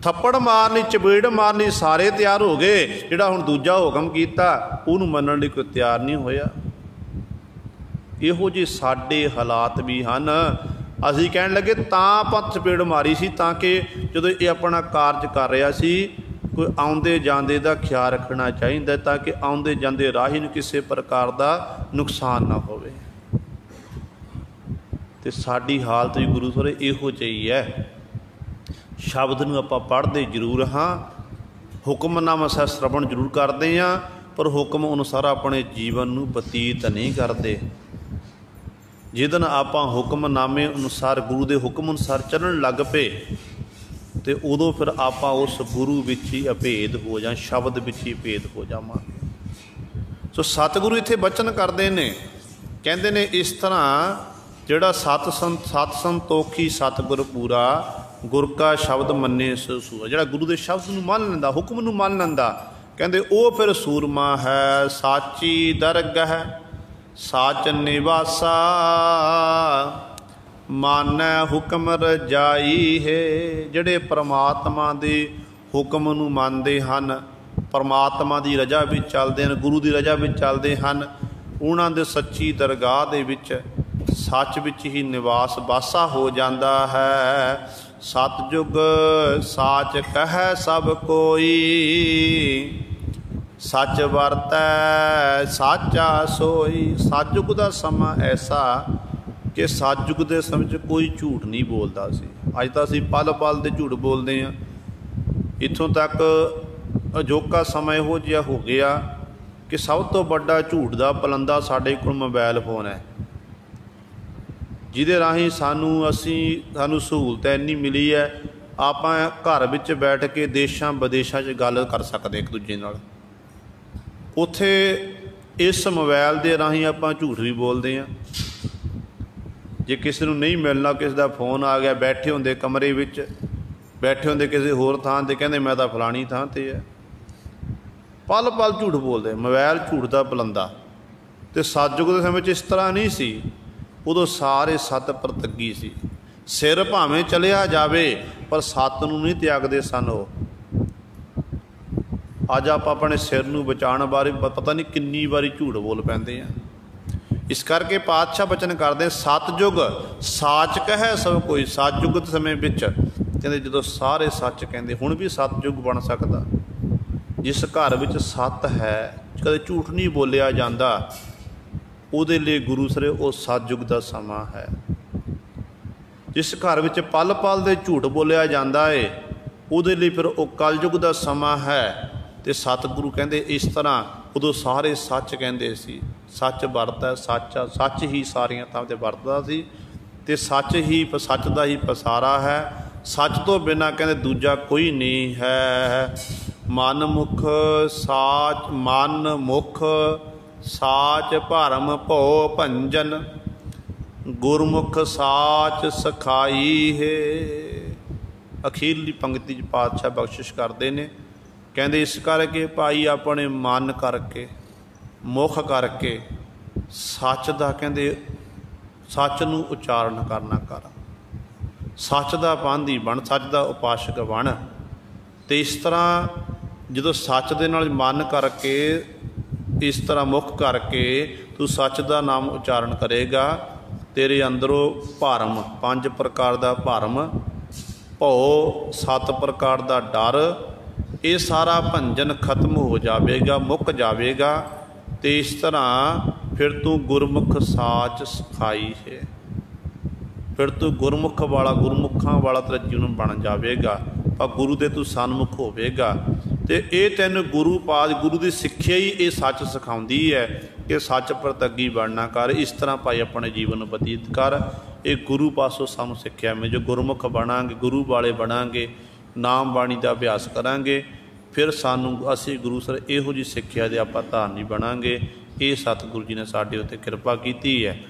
ਥੱਪੜ ਮਾਰਨੀ, ਚਪੇੜ ਮਾਰਨੀ, ਸਾਰੇ ਤਿਆਰ ਹੋ ਗਏ। ਜਿਹੜਾ ਹੁਣ ਦੂਜਾ ਹੁਕਮ ਕੀਤਾ ਉਹਨੂੰ ਮੰਨਣ ਲਈ ਕੋਈ ਤਿਆਰ ਨਹੀਂ ਹੋਇਆ। ਇਹੋ ਜਿਹੇ ਸਾਡੇ ਹਾਲਾਤ ਵੀ ਹਨ। ਅਸੀਂ ਕਹਿਣ ਲੱਗੇ ਤਾਂ ਆਪਾਂ ਚਪੇੜ ਮਾਰੀ ਸੀ ਤਾਂ ਕਿ ਜਦੋਂ ਇਹ ਆਪਣਾ ਕਾਰਜ ਕਰ ਰਿਹਾ ਸੀ ਕੋਈ ਆਉਂਦੇ ਜਾਂਦੇ ਦਾ ਖਿਆਲ ਰੱਖਣਾ ਚਾਹੀਦਾ, ਤਾਂ ਕਿ ਆਉਂਦੇ ਜਾਂਦੇ ਰਾਹੀ ਨੂੰ ਕਿਸੇ ਪ੍ਰਕਾਰ ਦਾ ਨੁਕਸਾਨ ਨਾ ਹੋਵੇ। ਅਤੇ ਸਾਡੀ ਹਾਲਤ ਵੀ ਗੁਰੂ ਸਹੁਰੇ ਇਹੋ ਜਿਹੀ ਹੈ। ਸ਼ਬਦ ਨੂੰ ਆਪਾਂ ਪੜ੍ਹਦੇ ਜ਼ਰੂਰ ਹਾਂ, ਹੁਕਮਨਾਮਾ ਸਾਹਿਬ ਸ਼ਰਵਣ ਜ਼ਰੂਰ ਕਰਦੇ ਹਾਂ, ਪਰ ਹੁਕਮ ਅਨੁਸਾਰ ਆਪਣੇ ਜੀਵਨ ਨੂੰ ਬਤੀਤ ਨਹੀਂ ਕਰਦੇ। ਜਿੱਦਣ ਆਪਾਂ ਹੁਕਮਨਾਮੇ ਅਨੁਸਾਰ, ਗੁਰੂ ਦੇ ਹੁਕਮ ਅਨੁਸਾਰ ਚੱਲਣ ਲੱਗ ਪਏ, ਅਤੇ ਉਦੋਂ ਫਿਰ ਆਪਾਂ ਉਸ ਗੁਰੂ ਵਿੱਚ ਹੀ ਅਭੇਦ ਹੋ ਜਾਂ ਸ਼ਬਦ ਵਿੱਚ ਹੀ ਭੇਦ ਹੋ ਜਾਵਾਂਗੇ। ਸੋ ਸਤਿਗੁਰੂ ਇੱਥੇ ਬਚਨ ਕਰਦੇ ਨੇ, ਕਹਿੰਦੇ ਨੇ ਇਸ ਤਰ੍ਹਾਂ ਜਿਹੜਾ ਸਤ ਸੰਤੋਖੀ ਸਤਿਗੁਰ ਪੂਰਾ, ਗੁਰ ਕਾ ਸ਼ਬਦ ਮੰਨੇ ਸੋ ਸੂਰਾ। ਜਿਹੜਾ ਗੁਰੂ ਦੇ ਸ਼ਬਦ ਨੂੰ ਮੰਨ ਲੈਂਦਾ, ਹੁਕਮ ਨੂੰ ਮੰਨ ਲੈਂਦਾ, ਕਹਿੰਦੇ ਉਹ ਫਿਰ ਸੂਰਮਾ ਹੈ, ਸਾਚੀ ਦਰਗਹ ਸਾਚ ਨਿਵਾਸਾ, ਮਾਨੈ ਹੁਕਮ ਰਜਾਈ ਹੈ। ਜਿਹੜੇ ਪਰਮਾਤਮਾ ਦੇ ਹੁਕਮ ਨੂੰ ਮੰਨਦੇ ਹਨ, ਪਰਮਾਤਮਾ ਦੀ ਰਜਾ ਵਿੱਚ ਚੱਲਦੇ ਹਨ, ਗੁਰੂ ਦੀ ਰਜਾ ਵਿੱਚ ਚੱਲਦੇ ਹਨ, ਉਹਨਾਂ ਦੇ ਸੱਚੀ ਦਰਗਾਹ ਦੇ ਵਿੱਚ ਸੱਚ ਵਿੱਚ ਹੀ ਨਿਵਾਸ ਵਾਸਾ ਹੋ ਜਾਂਦਾ ਹੈ। ਸਤਿਯੁਗ ਸਾਚ ਕਹਿ ਸਭ ਕੋਈ, ਸੱਚ ਵਰਤੈ ਸਾਚਾ ਸੋਈ। ਸਤਿਯੁਗ ਦਾ ਸਮਾਂ ਐਸਾ ਕਿ ਸਤਿਯੁਗ ਦੇ ਸਮੇਂ 'ਚ ਕੋਈ ਝੂਠ ਨਹੀਂ ਬੋਲਦਾ ਸੀ। ਅੱਜ ਤਾਂ ਅਸੀਂ ਪਲ ਪਲ ਦੇ ਝੂਠ ਬੋਲਦੇ ਹਾਂ। ਇੱਥੋਂ ਤੱਕ ਅਜੋਕਾ ਸਮਾਂ ਇਹੋ ਜਿਹਾ ਹੋ ਗਿਆ ਕਿ ਸਭ ਤੋਂ ਵੱਡਾ ਝੂਠ ਦਾ ਪਲੰਦਾ ਸਾਡੇ ਕੋਲ ਮੋਬਾਇਲ ਫੋਨ ਹੈ, ਜਿਹਦੇ ਰਾਹੀਂ ਸਾਨੂੰ ਸਹੂਲਤ ਇੰਨੀ ਮਿਲੀ ਹੈ, ਆਪਾਂ ਘਰ ਵਿੱਚ ਬੈਠ ਕੇ ਦੇਸ਼ਾਂ ਵਿਦੇਸ਼ਾਂ 'ਚ ਗੱਲ ਕਰ ਸਕਦੇ ਇੱਕ ਦੂਜੇ ਨਾਲ। ਉੱਥੇ ਇਸ ਮੋਬਾਇਲ ਦੇ ਰਾਹੀਂ ਆਪਾਂ ਝੂਠ ਵੀ ਬੋਲਦੇ ਹਾਂ। ਜੇ ਕਿਸੇ ਨੂੰ ਨਹੀਂ ਮਿਲਣਾ, ਕਿਸੇ ਦਾ ਫੋਨ ਆ ਗਿਆ, ਬੈਠੇ ਹੁੰਦੇ ਕਮਰੇ ਵਿੱਚ, ਬੈਠੇ ਹੁੰਦੇ ਕਿਸੇ ਹੋਰ ਥਾਂ 'ਤੇ, ਕਹਿੰਦੇ ਮੈਂ ਤਾਂ ਫਲਾਣੀ ਥਾਂ 'ਤੇ ਹੈ। ਪਲ ਪਲ ਝੂਠ ਬੋਲਦੇ। ਮੋਬਾਇਲ ਝੂਠ ਦਾ ਪਲੰਦਾ। ਤੇ ਸਤਜੁਗ ਦੇ ਸਮੇਂ 'ਚ ਇਸ ਤਰ੍ਹਾਂ ਨਹੀਂ ਸੀ। ਉਦੋਂ ਸਾਰੇ ਸਤ ਪ੍ਰਤੱਗੀ ਸੀ। ਸਿਰ ਭਾਵੇਂ ਚਲਿਆ ਜਾਵੇ ਪਰ ਸਤ ਨੂੰ ਨਹੀਂ ਤਿਆਗਦੇ ਸਨ ਉਹ। ਅੱਜ ਆਪਾਂ ਆਪਣੇ ਸਿਰ ਨੂੰ ਬਚਾਉਣ ਬਾਰੇ ਪਤਾ ਨਹੀਂ ਕਿੰਨੀ ਵਾਰੀ ਝੂਠ ਬੋਲ ਪੈਂਦੇ ਆ। ਇਸ ਕਰਕੇ ਪਾਤਸ਼ਾਹ ਬਚਨ ਕਰਦੇ, ਸਤਜੁਗ ਸਾਚ ਕਹੈ ਸਭ ਕੋਈ। ਸਤਜੁਗ ਦੇ ਸਮੇਂ ਵਿੱਚ ਕਹਿੰਦੇ ਜਦੋਂ ਸਾਰੇ ਸੱਚ ਕਹਿੰਦੇ, ਹੁਣ ਵੀ ਸਤਜੁਗ ਬਣ ਸਕਦਾ। ਜਿਸ ਘਰ ਵਿੱਚ ਸੱਤ ਹੈ, ਕਦੇ ਝੂਠ ਨਹੀਂ ਬੋਲਿਆ ਜਾਂਦਾ, ਉਹਦੇ ਲਈ ਗੁਰੂ ਸਰੇ ਉਹ ਸਤਜੁਗ ਦਾ ਸਮਾਂ ਹੈ। ਜਿਸ ਘਰ ਵਿੱਚ ਪਲ ਪਲ ਦੇ ਝੂਠ ਬੋਲਿਆ ਜਾਂਦਾ ਏ, ਉਹਦੇ ਲਈ ਫਿਰ ਉਹ ਕਲਯੁਗ ਦਾ ਸਮਾਂ ਹੈ। ਅਤੇ ਸਤਿਗੁਰੂ ਕਹਿੰਦੇ ਇਸ ਤਰ੍ਹਾਂ ਉਦੋਂ ਸਾਰੇ ਸੱਚ ਕਹਿੰਦੇ ਸੀ। ਸੱਚ ਵਰਤਦਾ, ਸੱਚ ਹੀ ਸਾਰੀਆਂ ਥਾਂ 'ਤੇ ਵਰਤਦਾ ਸੀ ਅਤੇ ਸੱਚ ਦਾ ਹੀ ਪਸਾਰਾ ਹੈ। ਸੱਚ ਤੋਂ ਬਿਨਾਂ ਕਹਿੰਦੇ ਦੂਜਾ ਕੋਈ ਨਹੀਂ ਹੈ। ਮਨ ਮੁਖ ਸਾਚ ਭਰਮ ਭਉ ਭੰਜਨ, ਗੁਰਮੁਖ ਸਾਚ ਸਖਾਈ ਹੈ। ਅਖੀਰਲੀ ਪੰਕਤੀ 'ਚ ਪਾਤਸ਼ਾਹ ਬਖਸ਼ਿਸ਼ ਕਰਦੇ ਨੇ, ਕਹਿੰਦੇ ਇਸ ਕਰਕੇ ਭਾਈ ਆਪਣੇ ਮਨ ਕਰਕੇ, ਮੁਖ ਕਰਕੇ ਸੱਚ ਦਾ, ਕਹਿੰਦੇ ਸੱਚ ਨੂੰ ਉਚਾਰਨ ਕਰਨਾ ਕਰ। ਸੱਚ ਦਾ ਪਾਂਧੀ ਬਣ, ਸੱਚ ਦਾ ਉਪਾਸ਼ਕ ਬਣ। ਅਤੇ ਇਸ ਤਰ੍ਹਾਂ ਜਦੋਂ ਸੱਚ ਦੇ ਨਾਲ ਮਨ ਕਰਕੇ, ਇਸ ਤਰ੍ਹਾਂ ਮੁੱਖ ਕਰਕੇ ਤੂੰ ਸੱਚ ਦਾ ਨਾਮ ਉਚਾਰਨ ਕਰੇਗਾ, ਤੇਰੇ ਅੰਦਰੋਂ ਭਰਮ, 5 ਪ੍ਰਕਾਰ ਦਾ ਭਰਮ, ਭਉ 7 ਪ੍ਰਕਾਰ ਦਾ ਡਰ, ਇਹ ਸਾਰਾ ਭੰਜਨ ਖਤਮ ਹੋ ਜਾਵੇਗਾ, ਮੁੱਕ ਜਾਵੇਗਾ। ਅਤੇ ਇਸ ਤਰ੍ਹਾਂ ਫਿਰ ਤੂੰ ਗੁਰਮੁਖ ਸਾਚ ਸਖਾਈ ਹੈ। ਫਿਰ ਤੂੰ ਗੁਰਮੁਖ ਵਾਲਾ, ਗੁਰਮੁਖਾਂ ਵਾਲਾ ਤੇਰਾ ਜੀਵਨ ਬਣ ਜਾਵੇਗਾ। ਪਰ ਗੁਰੂ ਦੇ ਤੂੰ ਸਨਮੁਖ ਹੋਵੇਗਾ। ਅਤੇ ਇਹ ਤੈਨੂੰ ਗੁਰੂ ਦੀ ਸਿੱਖਿਆ ਹੀ ਇਹ ਸੱਚ ਸਿਖਾਉਂਦੀ ਹੈ ਕਿ ਸੱਚ ਪ੍ਰਤੱਗੀ ਬਣਨਾ ਕਰ। ਇਸ ਤਰ੍ਹਾਂ ਭਾਈ ਆਪਣੇ ਜੀਵਨ ਨੂੰ ਬਤੀਤ ਕਰ। ਇਹ ਗੁਰੂ ਪਾਸੋਂ ਸਾਨੂੰ ਸਿੱਖਿਆ ਮਿਲੇ। ਜੋ ਗੁਰਮੁਖ ਬਣਾਂਗੇ, ਗੁਰੂ ਵਾਲੇ ਬਣਾਂਗੇ, ਨਾਮ ਬਾਣੀ ਦਾ ਅਭਿਆਸ ਕਰਾਂਗੇ, ਫਿਰ ਅਸੀਂ ਗੁਰੂ ਸਰ ਇਹੋ ਜਿਹੀ ਸਿੱਖਿਆ ਦੇ ਆਪਾਂ ਧਾਰਨੀ ਬਣਾਂਗੇ। ਇਹ ਸਤਿਗੁਰੂ ਜੀ ਨੇ ਸਾਡੇ ਉੱਤੇ ਕਿਰਪਾ ਕੀਤੀ ਹੈ।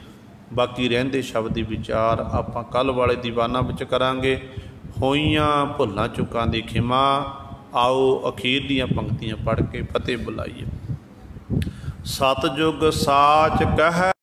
ਬਾਕੀ ਰਹਿੰਦੇ ਸ਼ਬਦ ਦੀ ਵਿਚਾਰ ਆਪਾਂ ਕੱਲ੍ਹ ਵਾਲੇ ਦੀਵਾਨਾਂ ਵਿੱਚ ਕਰਾਂਗੇ। ਹੋਈਆਂ ਭੁੱਲਾਂ ਚੁੱਕਾਂ ਦੀ ਖਿਮਾ, ਆਓ ਅਖੀਰਲੀਆਂ ਪੰਕਤੀਆਂ ਪੜ੍ਹ ਕੇ ਫਤਿਹ ਬੁਲਾਈਏ। ਸਤਿਜੁਗ ਸਾਚ ਕਹੈ